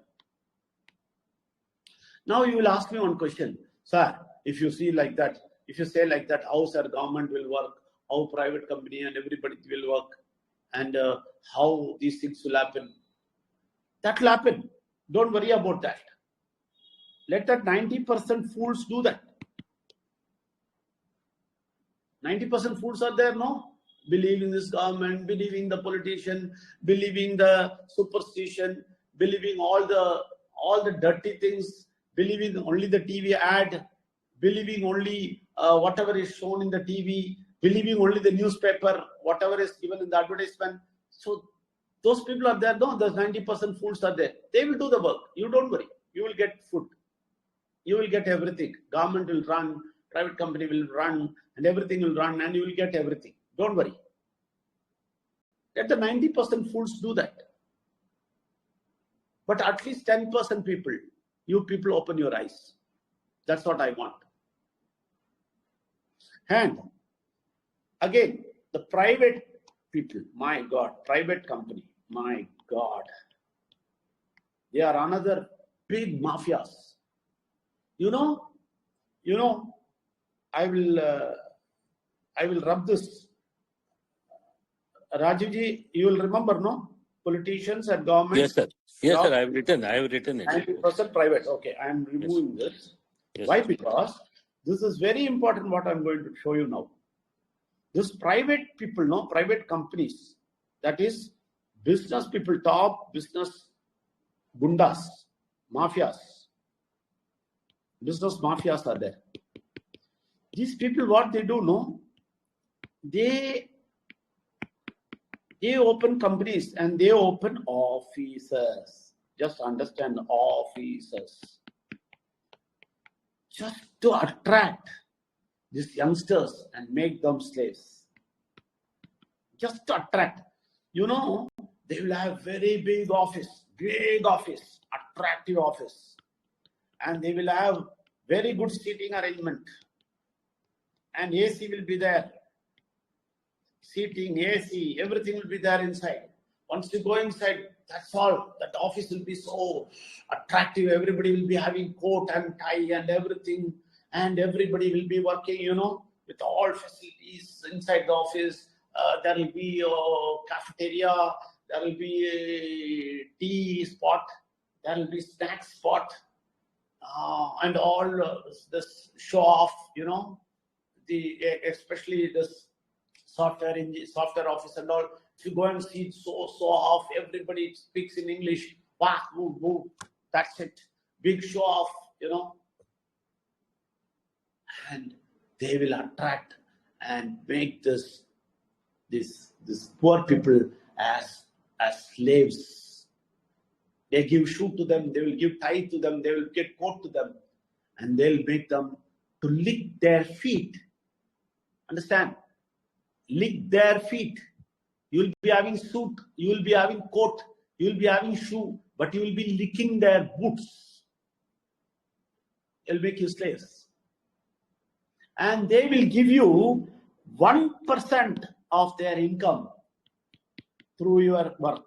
S1: Now you will ask me one question, sir, if you see like that, if you say like that, how sir government will work, how private company and everybody will work, and how these things will happen. That will happen. Don't worry about that. Let that 90% fools do that. 90% fools are there, no? Believing this government, believing the politician, believing the superstition, believing all the dirty things, believing only the TV ad, believing only whatever is shown in the TV, believing only the newspaper, whatever is given in the advertisement. So those people are there, no? Those 90% fools are there. They will do the work. You don't worry. You will get food. You will get everything. Government will run, private company will run, and everything will run, and you will get everything. Don't worry. Let the 90% fools do that. But at least 10% people, you people open your eyes. That's what I want. And again, the private people, my God, private company, my God. They are another big mafias. You know, I will rub this. Rajivji, you will remember, no? Politicians and government.
S2: Yes, sir. Yes, sir. I have written it.
S1: 90% private. Okay, I am removing this.
S2: Yes,
S1: Why?
S2: sir.
S1: Because this is very important what I am going to show you now. This private people, no, private companies, that is business people, top business gundas, mafias, business mafias are there. These people, what they do, no, they open companies and they open offices. Just understand, offices. Just to attract these youngsters and make them slaves. Just to attract. You know, they will have very big office, attractive office. And they will have very good seating arrangement. And AC will be there. Seating, AC, everything will be there inside. Once you go inside, that's all. That office will be so attractive. Everybody will be having coat and tie and everything. And everybody will be working, you know, with all facilities inside the office. There will be a cafeteria. There will be a tea spot. There will be snack spot. And all this show off, you know, especially this software office and all. If you go and see it so off, everybody speaks in English. Wah, move, move. That's it. Big show off, you know. And they will attract and make this poor people as slaves. They give shoe to them, they will give tie to them, they will get coat to them, and they'll make them to lick their feet. Understand? Lick their feet. You will be having suit, you will be having coat, you will be having shoe, but you will be licking their boots. They'll make you slaves. and they will give you 1% of their income through your work.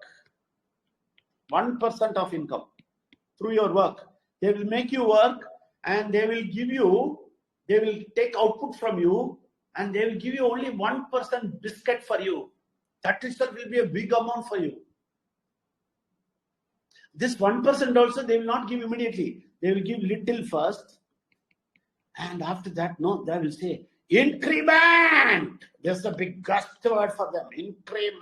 S1: 1% of income through your work. They will make you work, and they will give you, they will take output from you, and they will give you only 1% biscuit for you. That itself will be a big amount for you. This 1% also they will not give immediately. They will give little first, and after that, no, they will say increment. That's the biggest word for them. Increment.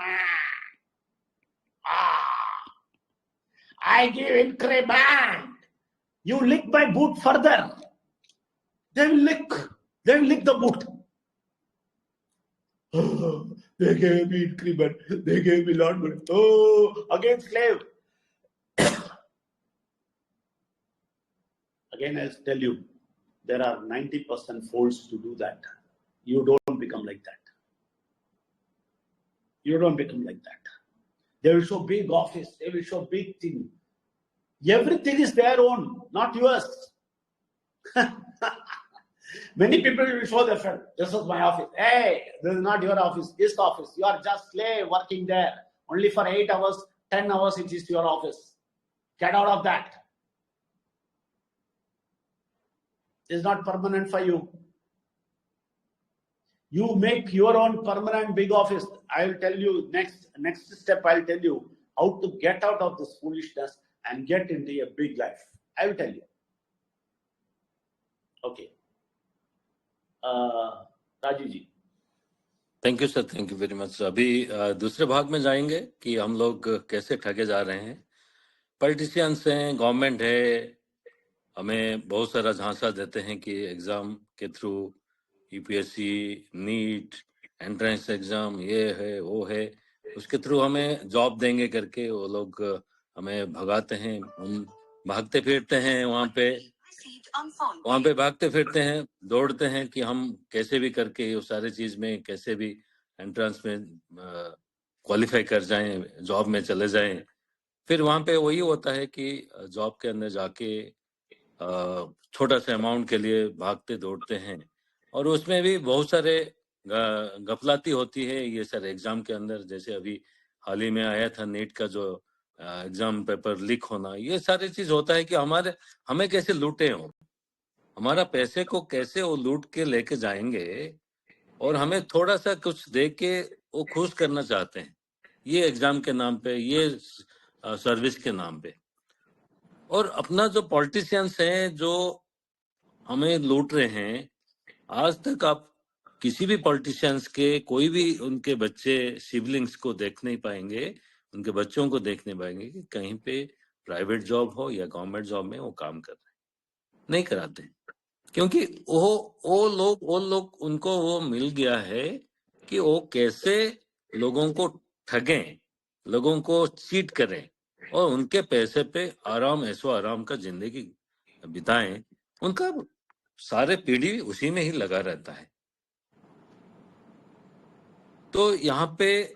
S1: I give increment. You lick my boot further. They will lick the boot. Oh, they gave me increment. They gave me lot money. Oh, again slave. Again, I'll tell you, there are 90% folds to do that. You don't become like that. You don't become like that. They will show big office. They will show big thing. Everything is their own, not yours. Many people will show their friend, this is my office. Hey, this is not your office, this office. You are just slave working there. Only for 8 hours, 10 hours it is your office. Get out of that. It's not permanent for you. You make your own permanent big office. I will tell you next step. I'll tell you how to get out of this foolishness and get into a big life. I will tell you. Okay. Raju ji.
S2: Thank you sir, thank you very much. अभी दूसरे भाग में जाएंगे कि हम लोग कैसे ठगे जा रहे हैं. पॉलिटिशियंस हैं, गवर्नमेंट है, हमें बहुत सारा झांसा देते हैं कि एग्जाम के through UPSC, NEET, entrance exam, ये है वो है, उसके थ्रू हमें जॉब देंगे करके वो लोग हमें भगाते हैं. हम भागते फिरते हैं वहाँ पे भागते फिरते हैं, दौड़ते हैं कि हम कैसे भी करके उस सारे चीज में कैसे भी एंट्रेंस में क्वालिफाई कर जाएं, जॉब में चले जाएं. फिर वहाँ पे वही होता है कि जॉब के अंदर जाके छोटा सा अमाउंट के लिए भागते दौड़ते हैं, और उसमें भी बहुत सारे गफलाती होती है ये सर एग्जाम के अंदर. जैसे अभी हाल ही में आया था नीट का जो एग्जाम पेपर लीक होना, ये सारी चीज होता है कि हमें कैसे लूटे हो, हमारा पैसे को कैसे वो लूट के लेके जाएंगे, और हमें थोड़ा सा कुछ दे के वो खुश करना चाहते हैं ये एग्जाम के नाम पे, ये सर्विस के नाम पे. और अपना जो पॉलिटिशियंस हैं जो हमें लूट रहे हैं, आज तक आप किसी भी पॉलिटिशियंस के कोई भी उनके बच्चे सिबलिंग्स को देख नहीं पाएंगे, उनके बच्चों को देख नहीं पाएंगे कि कहीं पे प्राइवेट जॉब हो या गवर्नमेंट जॉब में वो काम कर रहे हैं. नहीं कराते, क्योंकि वो लोग उनको वो मिल गया है कि वो कैसे लोगों को ठगें, लोगों को चीट करें और उनके पैसे पे आराम ऐसो आराम का जिंदगी बिताएं. उनका सारे पीढ़ी उसी में ही लगा रहता है. तो यहाँ पे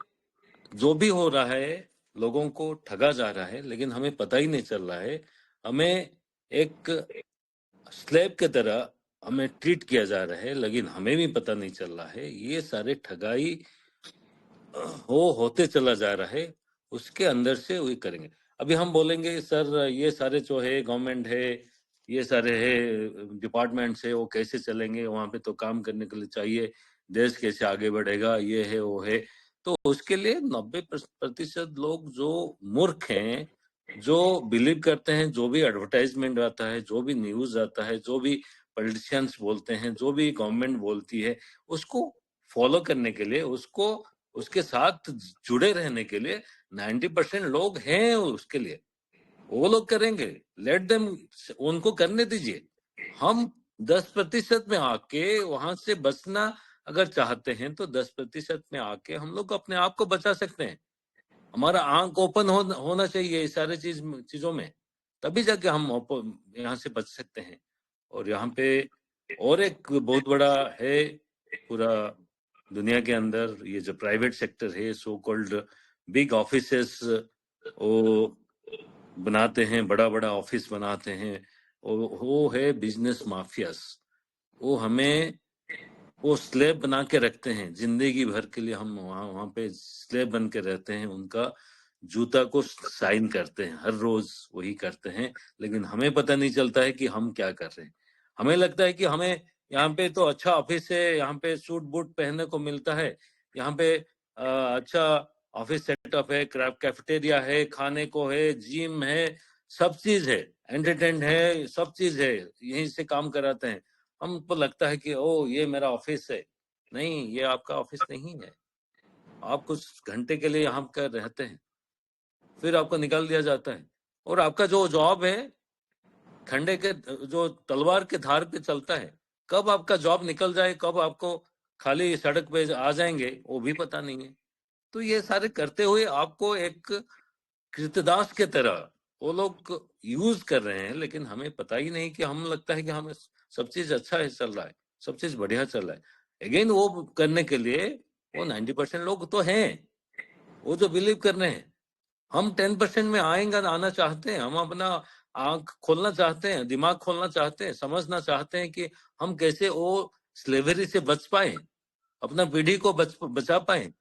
S2: जो भी हो रहा है, लोगों को ठगा जा रहा है, लेकिन हमें पता ही नहीं चल रहा है. हमें एक स्लेब के तरह हमें ट्रीट किया जा रहा है, लेकिन हमें भी पता नहीं चल रहा है. ये सारे ठगाई होते चला जा रहा है, उसके अंदर से वही करेंगे. अभी हम बोलेंगे सर ये सारे जो है गवर्नमेंट है, ये सारे है डिपार्टमेंट्स है, वो कैसे चलेंगे, वहां पे तो काम करने के लिए चाहिए, देश कैसे आगे बढ़ेगा, ये है वो है. तो उसके लिए 90% लोग जो मूर्ख हैं, जो बिलीव करते हैं जो भी एडवर्टाइजमेंट आता है, जो भी न्यूज आता है, जो भी पॉलिटिशियंस बोलते हैं, जो भी गवर्नमेंट बोलती है, उसको फॉलो करने के लिए, उसको उसके साथ जुड़े रहने के लिए 90% लोग हैं उसके लिए. वो लोग करेंगे, लेट देम, उनको करने दीजिए. हम 10% में आके वहां से बचना अगर चाहते हैं तो 10% में आके हम लोग अपने आप को बचा सकते हैं. हमारा आंख ओपन होना चाहिए इस सारे चीजों में, तभी जाके हम यहाँ से बच सकते हैं. और यहाँ पे और एक बहुत बड़ा है पूरा दुनिया के अंदर, ये जो प्राइवेट सेक्टर है, सो कॉल्ड बिग ऑफिसेस वो बनाते हैं, बड़ा बड़ा ऑफिस बनाते हैं, वो है बिजनेस माफियास. वो हमें वो स्लेब बना के रखते हैं जिंदगी भर के लिए। हम वहां पे स्लेब बन के रहते हैं, उनका जूता को साइन करते हैं, हर रोज वही करते हैं, लेकिन हमें पता नहीं चलता है कि हम क्या कर रहे हैं। हमें लगता है कि हमें यहाँ पे तो अच्छा ऑफिस है, यहाँ पे सूट बूट पहनने को मिलता है, यहाँ पे अच्छा ऑफिस सेटअप है, कैफेटेरिया है, खाने को है, जिम है, सब चीज है, एंटरटेन है, सब चीज है, यहीं से काम कराते हैं। हमको लगता है कि ओ ये मेरा ऑफिस है। नहीं, ये आपका ऑफिस नहीं है। आप कुछ घंटे के लिए यहाँ कर रहते हैं, फिर आपको निकाल दिया जाता है। और आपका जो जॉब है खंडे के जो तलवार के धार पे चलता है, कब आपका जॉब निकल जाए, कब आपको खाली सड़क पे आ जाएंगे, वो भी पता नहीं है। तो ये सारे करते हुए आपको एक कृतदास के तरह वो लोग यूज कर रहे हैं, लेकिन हमें पता ही नहीं कि हम लगता है कि हमें सब चीज अच्छा है, चल रहा है, सब चीज बढ़िया चल रहा है। अगेन वो करने के लिए वो 90% लोग तो हैं, वो जो बिलीव कर रहे हैं। हम 10% में आएंगे, आना चाहते हैं, हम अपना आंख खोलना चाहते हैं, दिमाग खोलना चाहते हैं, समझना चाहते हैं कि हम कैसे वो स्लेवरी से बच पाए, अपना पीढ़ी को बचा पाए।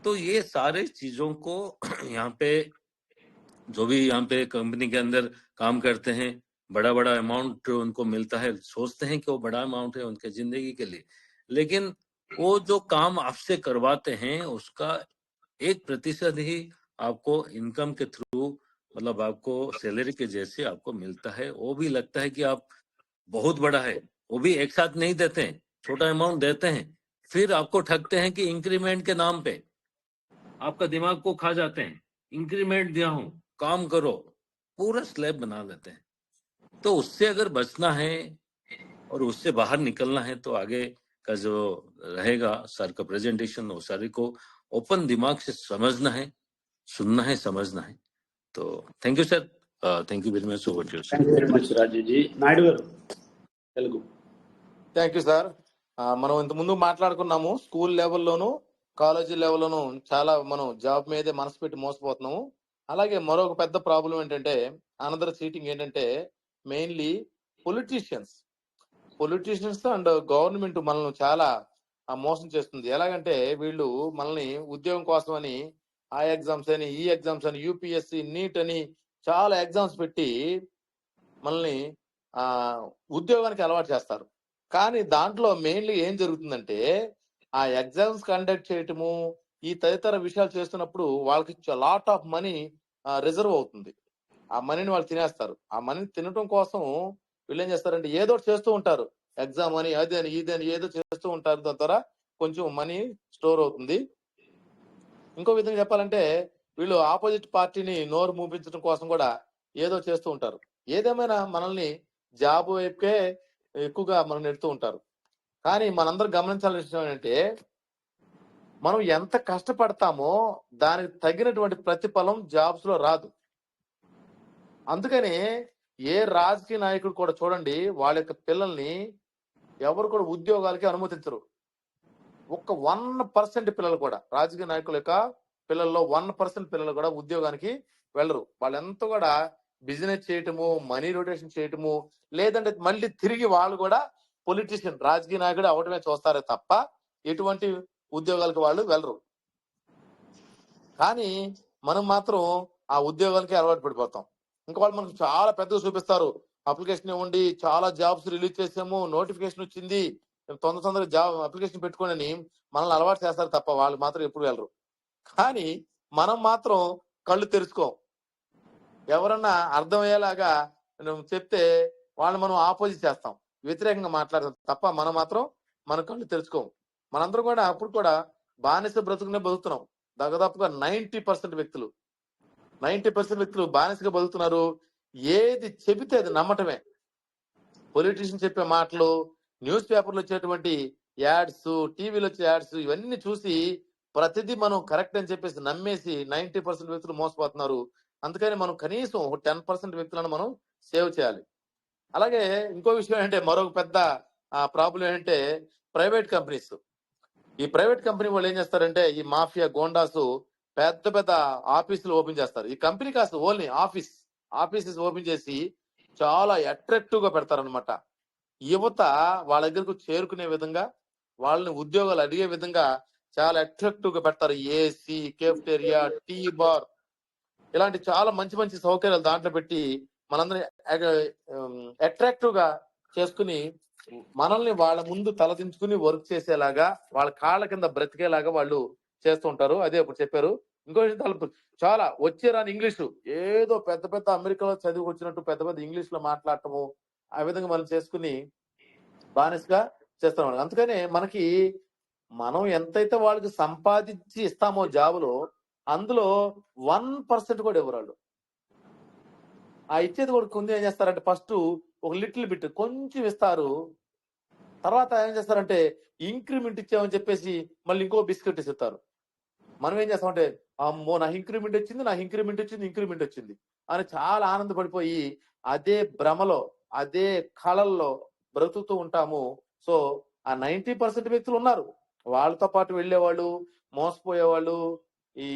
S2: तो ये सारे चीजों को यहाँ पे जो भी यहाँ पे कंपनी के अंदर काम करते हैं, बड़ा बड़ा अमाउंट उनको मिलता है, सोचते हैं कि वो बड़ा अमाउंट है उनके जिंदगी के लिए, लेकिन वो जो काम आपसे करवाते हैं उसका 1% ही आपको इनकम के थ्रू, मतलब आपको सैलरी के जैसे आपको मिलता है। वो भी लगता है कि आप बहुत बड़ा है, वो भी एक साथ नहीं देते हैं, छोटा अमाउंट देते हैं, फिर आपको ठगते हैं कि इंक्रीमेंट के नाम पे आपका दिमाग को खा जाते हैं। इंक्रीमेंट दिया हूं, काम करो, पूरा स्लैब बना देते हैं। तो उससे अगर बचना है और उससे बाहर निकलना है तो आगे का जो रहेगा सर का प्रेजेंटेशन, वो सारे को ओपन दिमाग से समझना है, सुनना है, समझना है। तो thank you sir, thank you very much. Over to you
S1: thank you very much Rajiv ji. Naidu గారు తెలుగు.
S3: Thank you sir. మనం ఇంత ముందు మాట్లాడుకున్నాము, స్కూల్ లెవెల్లోను కాలేజీ లెవెల్లోను చాలా మనం జాబ్ మీదే మనసు పెట్టి మోసపోతున్నాము. అలాగే మరొక పెద్ద ప్రాబ్లం ఏంటంటే, అనదర్ చీటింగ్ ఏంటంటే, మెయిన్లీ పొలిటీషియన్స్ అండ్ గవర్నమెంట్ మనల్ని చాలా మోసం చేస్తుంది. ఎలాగంటే వీళ్ళు మనల్ని ఉద్యోగం కోసం అని ఆ ఎగ్జామ్స్ అని, ఈ ఎగ్జామ్స్ అని, యూపీఎస్సి, నీట్ అని చాలా ఎగ్జామ్స్ పెట్టి మనల్ని ఉద్యోగానికి అలవాటు చేస్తారు. కానీ దాంట్లో మెయిన్లీ ఏం జరుగుతుందంటే, ఆ ఎగ్జామ్స్ కండక్ట్ చేయటము, ఈ తదితర విషయాలు చేస్తున్నప్పుడు వాళ్ళకి లాట్ ఆఫ్ మనీ రిజర్వ్ అవుతుంది. ఆ మనీని వాళ్ళు తినేస్తారు. ఆ మనీని తినటం కోసం వీళ్ళు ఏం చేస్తారంటే ఏదో ఒకటి చేస్తూ ఉంటారు. ఎగ్జామ్ అని, అది అని, ఇది అని ఏదో చేస్తూ ఉంటారు. దాని ద్వారా కొంచెం మనీ స్టోర్ అవుతుంది. ఇంకో విధంగా చెప్పాలంటే వీళ్ళు ఆపోజిట్ పార్టీని నోరు మూపించడం కోసం కూడా ఏదో చేస్తూ ఉంటారు. ఏదేమైనా మనల్ని జాబ్ వైపుకే ఎక్కువగా మనం నెడుతూ ఉంటారు. కానీ మనందరం గమనించాల్సిన విషయం ఏంటంటే, మనం ఎంత కష్టపడతామో దానికి తగినటువంటి ప్రతిఫలం జాబ్స్ లో రాదు. అందుకని ఏ రాజకీయ నాయకుడు కూడా చూడండి, వాళ్ళ యొక్క పిల్లల్ని ఎవరు కూడా ఉద్యోగాలకి అనుమతించరు. ఒక్క 1% పిల్లలు కూడా, రాజకీయ నాయకుల యొక్క పిల్లల్లో 1% పిల్లలు కూడా ఉద్యోగానికి వెళ్ళరు. వాళ్ళంతా కూడా బిజినెస్ చేయటము, మనీ రొటేషన్ చేయటము, లేదంటే మళ్ళీ తిరిగి వాళ్ళు కూడా పొలిటీషియన్, రాజకీయ నాయకుడు అవటమే చూస్తారే తప్ప ఎటువంటి ఉద్యోగాలకు వాళ్ళు వెళ్ళరు. కానీ మనం మాత్రం ఆ ఉద్యోగాలకి అలవాటు పడిపోతాం. ఇంకా వాళ్ళు మనకు చాలా పెద్దగా చూపిస్తారు. అప్లికేషన్ ఇవ్వండి, చాలా జాబ్స్ రిలీజ్ చేసాము, నోటిఫికేషన్ వచ్చింది, తొందరగా జాబ్ అప్లికేషన్ పెట్టుకోండి అని మనల్ని అలవాటు చేస్తారు తప్ప వాళ్ళు మాత్రం ఎప్పుడు వెళ్ళరు. కానీ మనం మాత్రం కళ్ళు తెరుచుకోం. ఎవరన్నా అర్థమయ్యేలాగా చెప్తే వాళ్ళు మనం ఆపోజిట్ చేస్తాం, వ్యతిరేకంగా మాట్లాడతాం తప్ప మనం మాత్రం మన కళ్ళు తెరుచుకోం. మనందరం కూడా అప్పుడు కూడా బానిస బ్రతుకునే బతుకుతున్నాం. దాదాపుగా 90% వ్యక్తులు బానిసగా బతుకుతున్నారు. ఏది చెబితే అది నమ్మటమే. పొలిటీషియన్ చెప్పే మాటలు, న్యూస్ పేపర్లో వచ్చేటువంటి యాడ్స్, టీవీలో వచ్చే యాడ్స్, ఇవన్నీ చూసి ప్రతిదీ మనం కరెక్ట్ అని చెప్పేసి నమ్మేసి 90% వ్యక్తులు మోసపోతున్నారు. అందుకని మనం కనీసం 10% వ్యక్తులను మనం సేవ్ చేయాలి. అలాగే ఇంకో విషయం ఏంటంటే, మరొక పెద్ద ప్రాబ్లం ఏంటంటే ప్రైవేట్ కంపెనీస్. ఈ ప్రైవేట్ కంపెనీ వాళ్ళు ఏం చేస్తారంటే, ఈ మాఫియా గోండాసు పెద్ద పెద్ద ఆఫీసులు ఓపెన్ చేస్తారు. ఈ కంపెనీ కాస్త ఓన్లీ ఆఫీసెస్ ఓపెన్ చేసి చాలా అట్రాక్టివ్ గా పెడతారనమాట. యువత వాళ్ళ దగ్గరకు చేరుకునే విధంగా, వాళ్ళని ఉద్యోగాలు అడిగే విధంగా చాలా అట్రాక్టివ్ గా పెడతారు. ఏసీ, కేఫ్టేరియా, టీ బార్, ఇలాంటి చాలా మంచి మంచి సౌకర్యాలు దాంట్లో పెట్టి మనందరినీ అట్రాక్టివ్ గా చేసుకుని మనల్ని వాళ్ళ ముందు తలదించుకుని వర్క్ చేసేలాగా, వాళ్ళ కాళ్ళ కింద బ్రతికేలాగా వాళ్ళు చేస్తూ ఉంటారు. అదే ఇప్పుడు చెప్పారు. ఇంకో చాలా వచ్చే రాని ఇంగ్లీషు, ఏదో పెద్ద పెద్ద అమెరికాలో చదివి వచ్చినట్టు పెద్ద పెద్ద ఇంగ్లీష్ లో మాట్లాడటము, ఆ విధంగా మనం చేసుకుని బానిసగా చేస్తాం. అందుకనే మనకి మనం ఎంతైతే వాళ్ళకి సంపాదించి ఇస్తామో జాబులో, అందులో 1% కూడా ఇవ్వరు వాళ్ళు. ఆ ఇచ్చేది కూడా కొంచెం ఏం చేస్తారంటే ఫస్ట్ ఒక లిటిల్ బిట్ కొంచెం ఇస్తారు. తర్వాత ఏం చేస్తారంటే ఇంక్రిమెంట్ ఇచ్చామని చెప్పేసి మళ్ళీ ఇంకో బిస్కెట్ ఇస్తారు. మనం ఏం చేస్తామంటే అమ్మో నాకు ఇంక్రిమెంట్ వచ్చింది, నాకు ఇంక్రిమెంట్ వచ్చింది అని చాలా ఆనందపడిపోయి అదే భ్రమలో, అదే కళల్లో బ్రతుకుతూ ఉంటాము. సో ఆ 90% వ్యక్తులు ఉన్నారు, వాళ్ళతో పాటు వెళ్ళేవాళ్ళు, మోసపోయేవాళ్ళు, ఈ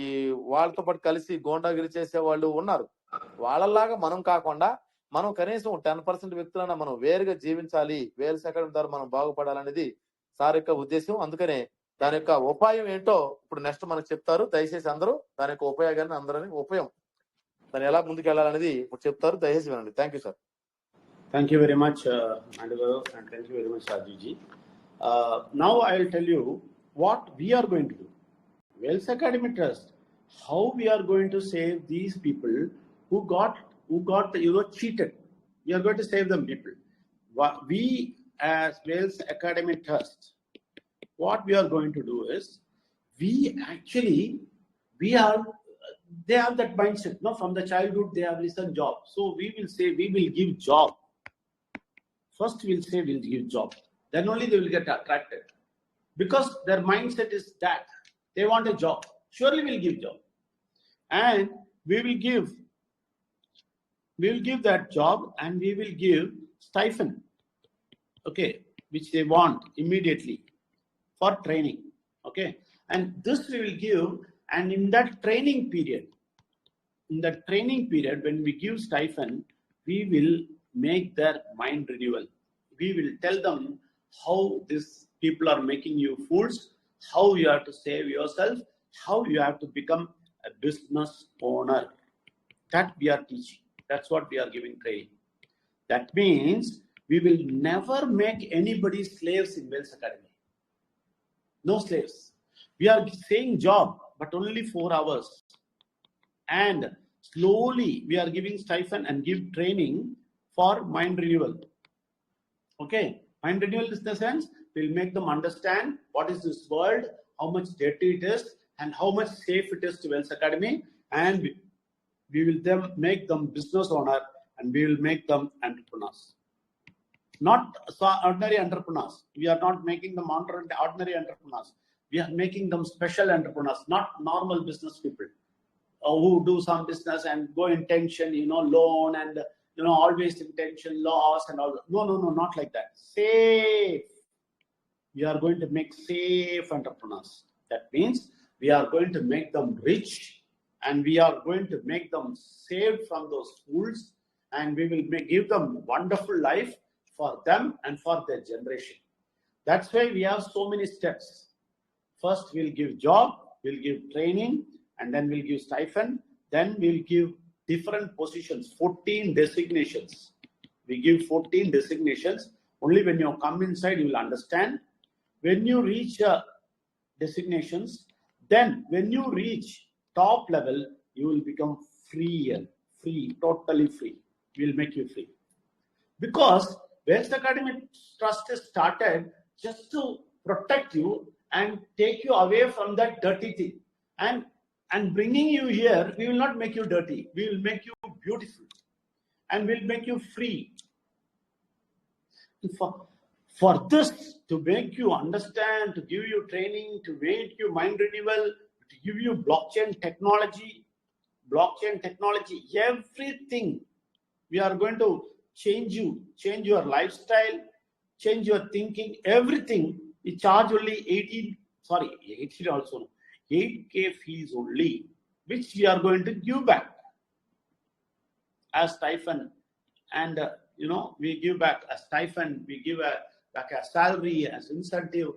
S3: వాళ్ళతో పాటు కలిసి గోండాగిరి చేసేవాళ్ళు ఉన్నారు. వాళ్ళలాగా మనం కాకుండా మనం కనీసం 10% వ్యక్తులైనా మనం వేరుగా జీవించాలి, వేల్స్ అకాడమీ ద్వారా మనం బాగుపడాలనేది సార్ యొక్క ఉద్దేశం. అందుకనే దాని యొక్క ఉపాయం ఏంటో ఇప్పుడు నెక్స్ట్ మనకు చెప్తారు. దయచేసి అందరూ దాని యొక్క ఉపయోగాన్ని ఉపయోగం దాన్ని ఎలా ముందుకు వెళ్ళాలనేది ఇప్పుడు చెప్తారు. దయచేసి వినండి. Thank you sir.
S1: Thank you very much, Mandugaru, and thank you very much, Rajiji. Now I will tell you what we are going to do. Wells Academy Trust, how we are going to save these people who got cheated. We are going to save them people. We as Wells Academy Trust, what we are going to do is they have that mindset. No, from the childhood they have listened job. So we will say we will give job. First we'll say we'll give job. Then only they will get attracted. Because their mindset is that they want a job. Surely we'll give job. And we will give that job, and we will give stipend. Okay, which they want immediately for training. Okay. And this we will give, and in that training period, when we give stipend, we will make their mind renewal. We will tell them how these people are making you fools, how you have to save yourself, how you have to become a business owner. That we are teaching. That's what we are giving training. That means we will never make anybody slaves in Wells Academy. No slaves. We are saying job, but only 4 hours. And slowly we are giving stipend and give training for mind renewal. Okay, mind renewal is the sense we'll make them understand what is this world, how much dirty it is, and how much safe it is to Wells Academy, and we will then make them business owner, and we will make them entrepreneurs. Not ordinary entrepreneurs. We are not making them ordinary entrepreneurs. We are making them special entrepreneurs, not normal business people who do some business and go in tension, loan and always in tension, loss and all. No, not like that. Safe. We are going to make safe entrepreneurs. That means we are going to make them rich, and we are going to make them saved from those fools, and we will give them wonderful life for them and for their generation. That's why we have so many steps. First, we'll give job, we'll give training, and then we'll give stipend. Then we'll give different positions, 14 designations. We give 14 designations. Only when you come inside, you will understand. When you reach designations, then when you reach top level, you will become free, totally free. We'll make you free. Because Wells Academy Trust is started just to protect you and take you away from that dirty thing. And bringing you here, we will not make you dirty. We will make you beautiful. And we'll make you free. For this, to make you understand, to give you training, to make you mind renewal, to give you blockchain technology, everything. We are going to change your lifestyle, change your thinking, everything. We charge only 8K fees only, which we are going to give back as stipend. And we give back a stipend, we give back a salary as incentive,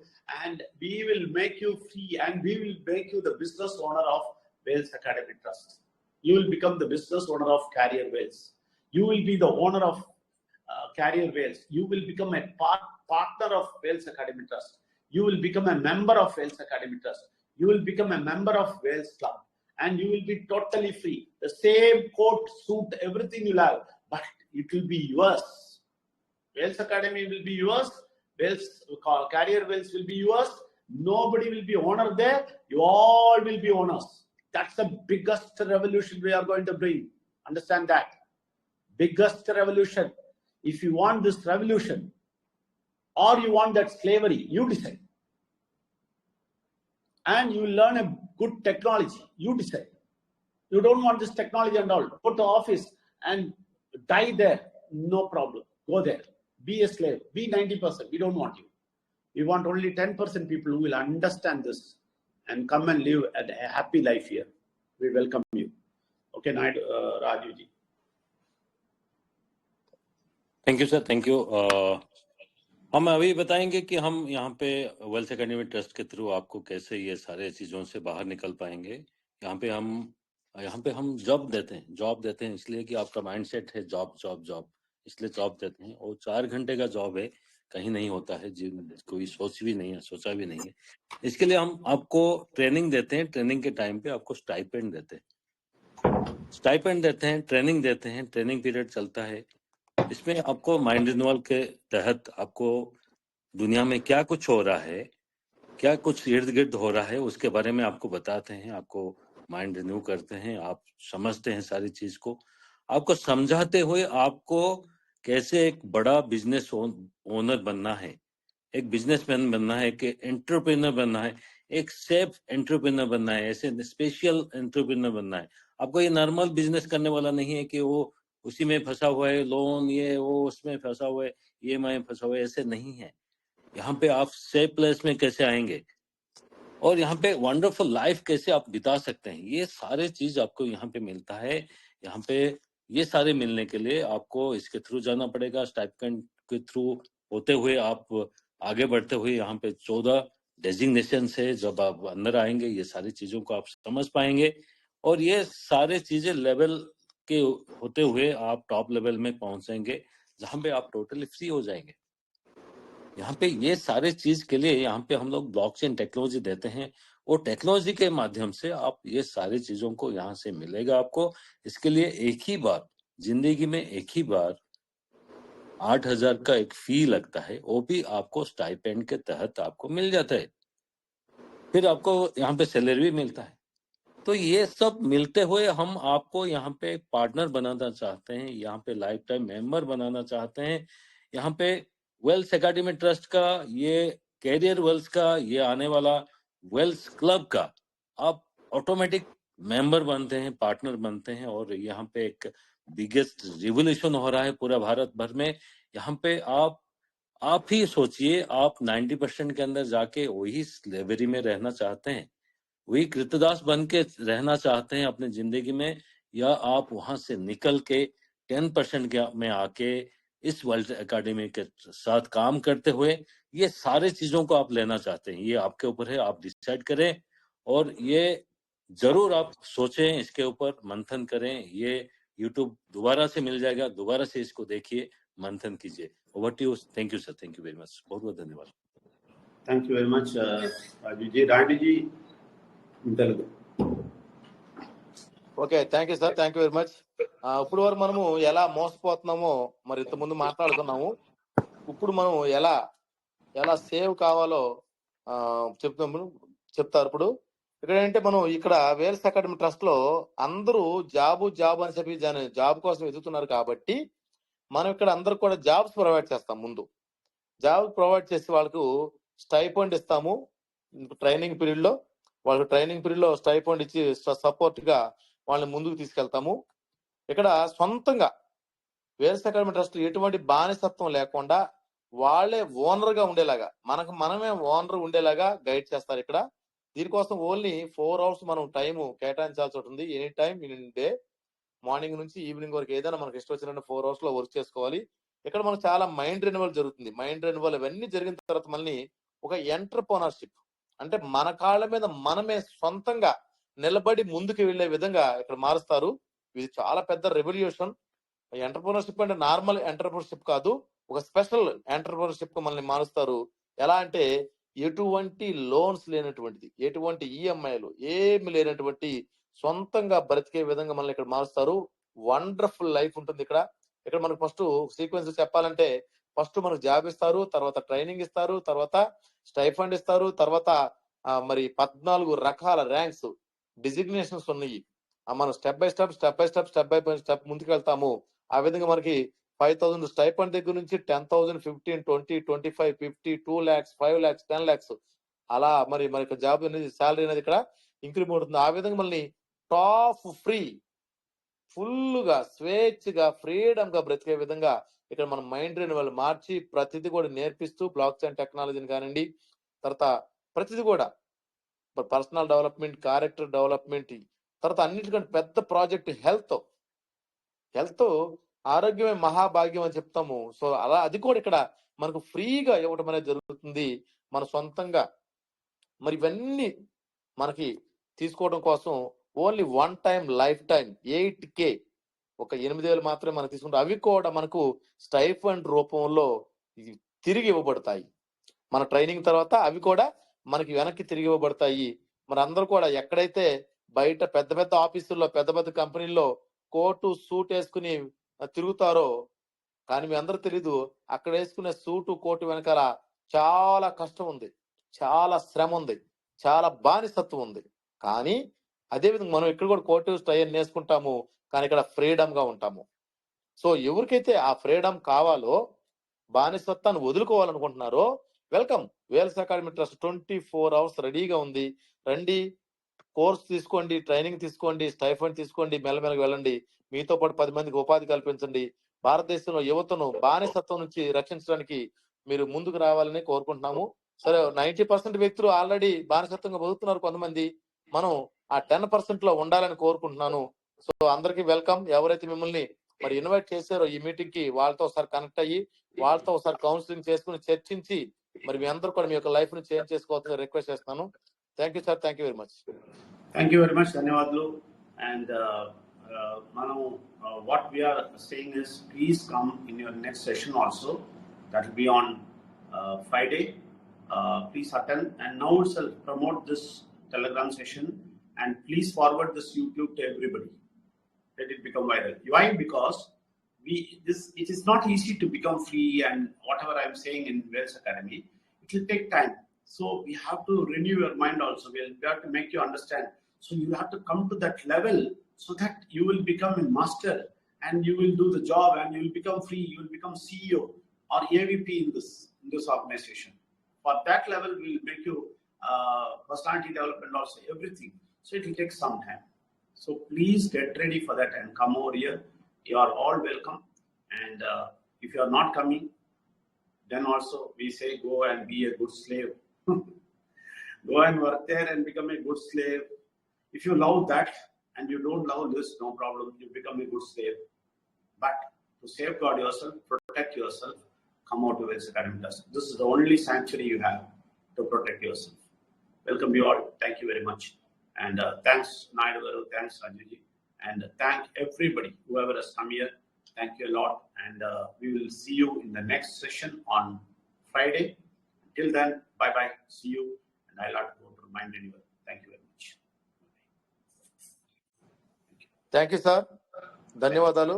S1: and we will make you free, and we will make you the business owner of Wales Academy Trust. You will become the business owner of Career Wales. You will be the owner of Career Wales. You will become a partner of Wales Academy Trust. You will become a member of Wales Academy Trust. You will become a member of Wales Club, and you will be totally free. The same coat, suit, everything you'll have, but it will be yours. Wales Academy will be yours. Career Wales will be yours. Nobody will be owner there. You all will be owners. That's the biggest revolution we are going to bring. Understand that. Biggest revolution. If you want this revolution or you want that slavery, you decide. And you will learn a good technology. You decide. You don't want this technology and all. Go to office and die there. No problem. Go there. Be a slave. Be 90%. We don't want you. We want only 10% people who will understand this and come and live a happy life here. We welcome you. Okay, Raju ji.
S2: Thank you sir, thank you. हम अभी बताएंगे कि हम यहाँ पे wealth academy trust के through आपको कैसे ये सारे चीज़ों से बाहर निकल पाएंगे। यहाँ पे हम जॉब देते हैं इसलिए कि आपका माइंडसेट है जॉब, इसलिए जॉब देते हैं। और 4 घंटे का जॉब है, कहीं नहीं होता है, कोई सोचा भी नहीं है। इसके लिए हम आपको ट्रेनिंग देते हैं। ट्रेनिंग के टाइम पे आपको स्टाइपेंड देते हैं, ट्रेनिंग देते हैं। ट्रेनिंग पीरियड चलता है। इसमें आपको माइंड रिन्यूअल के तहत आपको दुनिया में क्या कुछ हो रहा है, क्या कुछ इर्द गिर्द हो रहा है, उसके बारे में आपको बताते हैं। आपको माइंड रिन्यू करते हैं, आप समझते हैं सारी चीज को। आपको समझाते हुए आपको कैसे एक बड़ा बिजनेस ओनर बनना है, एक बिजनेसमैन बनना है, एक एंटरप्रेन्योर बनना है, एक सेफ एंटरप्रेन्योर बनना है, ऐसे स्पेशल एंटरप्रेन्योर बनना है। आपको ये नॉर्मल बिजनेस करने वाला नहीं है कि वो उसी में फंसा हुआ है, लोन ये वो उसमें फंसा हुआ है, EMI फंसा हुआ है, ऐसे नहीं है। यहाँ पे आप सेफ प्लेस में कैसे आएंगे और यहाँ पे वंडरफुल लाइफ कैसे आप बिता सकते हैं, ये सारे चीज आपको यहाँ पे मिलता है। यहाँ पे ये सारे मिलने के लिए आपको इसके थ्रू जाना पड़ेगा। स्टाइपेंड के थ्रू होते हुए आप आगे बढ़ते हुए यहाँ पे 14 डेजिग्नेशन से जब आप अंदर आएंगे, ये सारी चीजों को आप समझ पाएंगे और ये सारे चीजें लेवल के होते हुए आप टॉप लेवल में पहुंचेंगे, जहां पे आप टोटली फ्री हो जाएंगे। यहाँ पे ये सारे चीज के लिए यहाँ पे हम लोग ब्लॉकचेन टेक्नोलॉजी देते हैं और टेक्नोलॉजी के माध्यम से आप ये सारी चीजों को यहाँ से मिलेगा आपको। इसके लिए एक ही बार जिंदगी में 8,000 का एक फी लगता है, वो भी आपको स्टाइपेंड के तहत आपको मिल जाता है। फिर आपको यहाँ पे सैलरी भी मिलता है। तो ये सब मिलते हुए हम आपको यहाँ पे पार्टनर बनाना चाहते हैं, यहाँ पे लाइफ टाइम मेंबर बनाना चाहते हैं। यहाँ पे वेल्थ एकेडमी ट्रस्ट का, ये कैरियर वेल्थ का, ये आने वाला वेल्थ क्लब का आप ऑटोमेटिक मेंबर बनते हैं, पार्टनर बनते हैं और यहाँ पे एक बिगेस्ट रिवोल्यूशन हो रहा है पूरा भारत भर में। यहाँ पे आप ही सोचिए, आप 90% के अंदर जाके वही स्लेवरी में रहना चाहते हैं, वही कृतदास बन के रहना चाहते हैं अपनी जिंदगी में, या आप वहां से निकल के 10% में आके इस वर्ल्ड एकेडमी के साथ काम करते हुए ये सारे चीजों को आप लेना चाहते हैं। ये आपके ऊपर है, आप डिसाइड करें और ये जरूर आप सोचें, इसके ऊपर मंथन करें। ये YouTube दोबारा से मिल जाएगा, दोबारा से इसको देखिए, मंथन कीजिए। Over to you. Thank you sir, thank you very much, बहुत बहुत धन्यवाद।
S1: Thank you very much Raju ji.
S3: Okay, thank you sir, thank you very much. ఇప్పుడు వరకు మనము ఎలా మోసపోతున్నామో మరి ఇంత ముందు మాట్లాడుకున్నాము. ఇప్పుడు మనం ఎలా సేవ్ కావాలో చెప్తారు. ఇప్పుడు ఇక్కడ ఏంటంటే మనం ఇక్కడ వేల్స్ అకాడమీ ట్రస్ట్ లో అందరూ జాబ్ అని చెప్పి జాబ్ కోసం ఎదుగుతున్నారు కాబట్టి మనం ఇక్కడ అందరు కూడా జాబ్స్ ప్రొవైడ్ చేస్తాం. ముందు జాబ్ ప్రొవైడ్ చేసి వాళ్ళకు స్టైపెండ్ ఇస్తాము. ట్రైనింగ్ పీరియడ్ లో స్టైపెండ్ ఇచ్చి సపోర్ట్ గా వాళ్ళని ముందుకు తీసుకెళ్తాము. ఇక్కడ సొంతంగా వేల్స్ అకాడమీ ట్రస్ట్ ఎటువంటి బానిసత్వం లేకుండా వాళ్ళే ఓనర్ గా ఉండేలాగా, మనమే ఓనర్ ఉండేలాగా గైడ్ చేస్తారు. ఇక్కడ దీనికోసం ఓన్లీ 4 hours మనం టైం కేటాయించాల్సి ఉంటుంది. Any time in day, morning నుంచి ఈవినింగ్ వరకు ఏదైనా మనకి ఇష్టం వచ్చిన 4 hours లో వర్క్ చేసుకోవాలి. ఇక్కడ మనకు చాలా మైండ్ రెన్యువల్ జరుగుతుంది. మైండ్ రెన్యువల్ ఇవన్నీ జరిగిన తర్వాత మళ్ళీ ఒక ఎంటర్ప్రెన్యూర్షిప్ అంటే మన కాళ్ళ మీద మనమే సొంతంగా నిలబడి ముందుకు వెళ్లే విధంగా ఇక్కడ మారుస్తారు. ఇది చాలా పెద్ద రెవల్యూషన్. ఎంటర్ప్రెన్యూర్షిప్ అంటే నార్మల్ ఎంటర్ప్రెన్యూర్షిప్ కాదు, ఒక స్పెషల్ ఎంటర్ప్రెన్యూర్షిప్ కు మనల్ని మారుస్తారు. ఎలా అంటే ఎటువంటి లోన్స్ లేనటువంటిది, ఎటువంటి ఈఎంఐలు ఏమి లేనటువంటి సొంతంగా బ్రతికే విధంగా మనల్ని ఇక్కడ మారుస్తారు. వండర్ఫుల్ లైఫ్ ఉంటుంది ఇక్కడ. ఇక్కడ మనకు ఫస్ట్ సీక్వెన్స్ చెప్పాలంటే ఫస్ట్ మనకు జాబ్ ఇస్తారు, తర్వాత ట్రైనింగ్ ఇస్తారు, తర్వాత స్టైఫండ్ ఇస్తారు, తర్వాత మరి 14 రకాల ర్యాంక్స్ డిజిగ్నేషన్స్ ఉన్నాయి. మనం స్టెప్ బై స్టెప్ ముందుకు వెళ్తాము. ఆ విధంగా మనకి 5,000 స్టైఫండ్ దగ్గర నుంచి 10,000, 15, 20, 25, 50, 2 lakhs, 5 lakhs, 10 lakhs అలా మరి మనకి జాబ్ అనేది శాలరీ అనేది ఇక్కడ ఇంక్రిమెంట్ అవుతుంది. ఆ విధంగా మళ్ళీ టాప్ ఫ్రీ ఫుల్ గా స్వేచ్ఛగా ఫ్రీడమ్ గా బ్రతికే విధంగా ఇక్కడ మన మైండ్ రెన్యువల్ మార్చి ప్రతిదీ కూడా నేర్పిస్తూ బ్లాక్ చైన్ టెక్నాలజీని కానివ్వండి, తర్వాత ప్రతిదీ కూడా పర్సనల్ డెవలప్మెంట్, క్యారెక్టర్ డెవలప్మెంట్, తర్వాత అన్నిటికంటే పెద్ద ప్రాజెక్ట్ హెల్త్ ఆరోగ్యమే మహాభాగ్యం అని చెప్తాము. సో అలా అది కూడా ఇక్కడ మనకు ఫ్రీగా ఇవ్వడం అనేది జరుగుతుంది. మన సొంతంగా మరి ఇవన్నీ మనకి తీసుకోవడం కోసం only one time life time 8K ఒక 8,000 మాత్రమే మనం తీసుకుంటాం. అవి కూడా మనకు స్టైఫండ్ రూపంలో తిరిగి ఇవ్వబడతాయి. మన ట్రైనింగ్ తర్వాత అవి కూడా మనకి వెనక్కి తిరిగి ఇవ్వబడతాయి. మరి అందరూ కూడా ఎక్కడైతే బయట పెద్ద పెద్ద ఆఫీసుల్లో పెద్ద పెద్ద కంపెనీల్లో కోటు సూట్ వేసుకుని తిరుగుతారో, కానీ మీ అందరూ తెలీదు అక్కడ వేసుకునే సూటు కోటు వెనకాల చాలా కష్టం ఉంది, చాలా శ్రమ ఉంది, చాలా బానిసత్వం ఉంది. కానీ అదేవిధంగా మనం ఇక్కడ కూడా కోటు స్టై వేసుకుంటాము, కానీ ఇక్కడ ఫ్రీడమ్ గా ఉంటాము. సో ఎవరికైతే ఆ ఫ్రీడమ్ కావాలో, బానిసత్వాన్ని వదులుకోవాలనుకుంటున్నారో welcome. Vels academy trust 24 hours రెడీగా ఉంది. రండి, కోర్స్ తీసుకోండి, ట్రైనింగ్ తీసుకోండి, స్టైఫండ్ తీసుకోండి, మెల్లమెల్లగా వెళ్ళండి. మీతో పాటు 10 మందికి ఉపాధి కల్పించండి. భారతదేశంలో యువతను బానిసత్వం నుంచి రక్షించడానికి మీరు ముందుకు రావాలని కోరుకుంటున్నాము. సరే, 90% వ్యక్తులు ఆల్రెడీ బానిసత్వంగా బతుకుతున్నారు కొంతమంది. మనం ఆ 10% లో ఉండాలని కోరుకుంటున్నాను. సో అందరికీ వెల్కమ్. ఎవరైతే మిమ్మల్ని మరి ఇన్వైట్ చేశారో ఈ మీటింగ్ కి, వాళ్ళతో ఒకసారి కనెక్ట్ అయ్యి వాళ్ళతో ఒకసారి కౌన్సిలింగ్ చేసుకుని చర్చించి మరి మీ అందరూ కూడా మీ యొక్క లైఫ్ ని చేంజ్ చేసుకోవాలని రిక్వెస్ట్ చేస్తున్నాను. Thank you sir, thank you very much.
S1: Thank you very much, ధన్యవాదాలు. అండ్ మనం what we are saying is please come in your next session also, that will be on Friday. Please attend and now itself promote this Telegram session and please forward this YouTube to everybody. Let it become viral. Why? Because it is not easy to become free, and whatever I am saying in Wells Academy, it will take time. So we have to renew your mind also. We have to make you understand. So you have to come to that level so that you will become a master and you will do the job and you will become free. You will become CEO or AVP in this organization. For that level, we will make you personality development also, everything. So it will take some time. So please get ready for that and come over here. You are all welcome. And if you are not coming, then also we say go and be a good slave. Go and work there and become a good slave. If you love that and you don't love this, no problem, you become a good slave. But to safeguard yourself, protect yourself, come out to Wells Academy. This is the only sanctuary you have to protect yourself. Welcome you all. Thank you very much. And thanks Naidu Garu, thanks Rajuji, and thank everybody, whoever has come here. Thank you a lot. And we will see you in the next session on Friday. Till then, bye-bye. See you. And I'll have to go to Mind Renewal. Thank you very much.
S3: Thank you sir, ధన్యవాదాలు.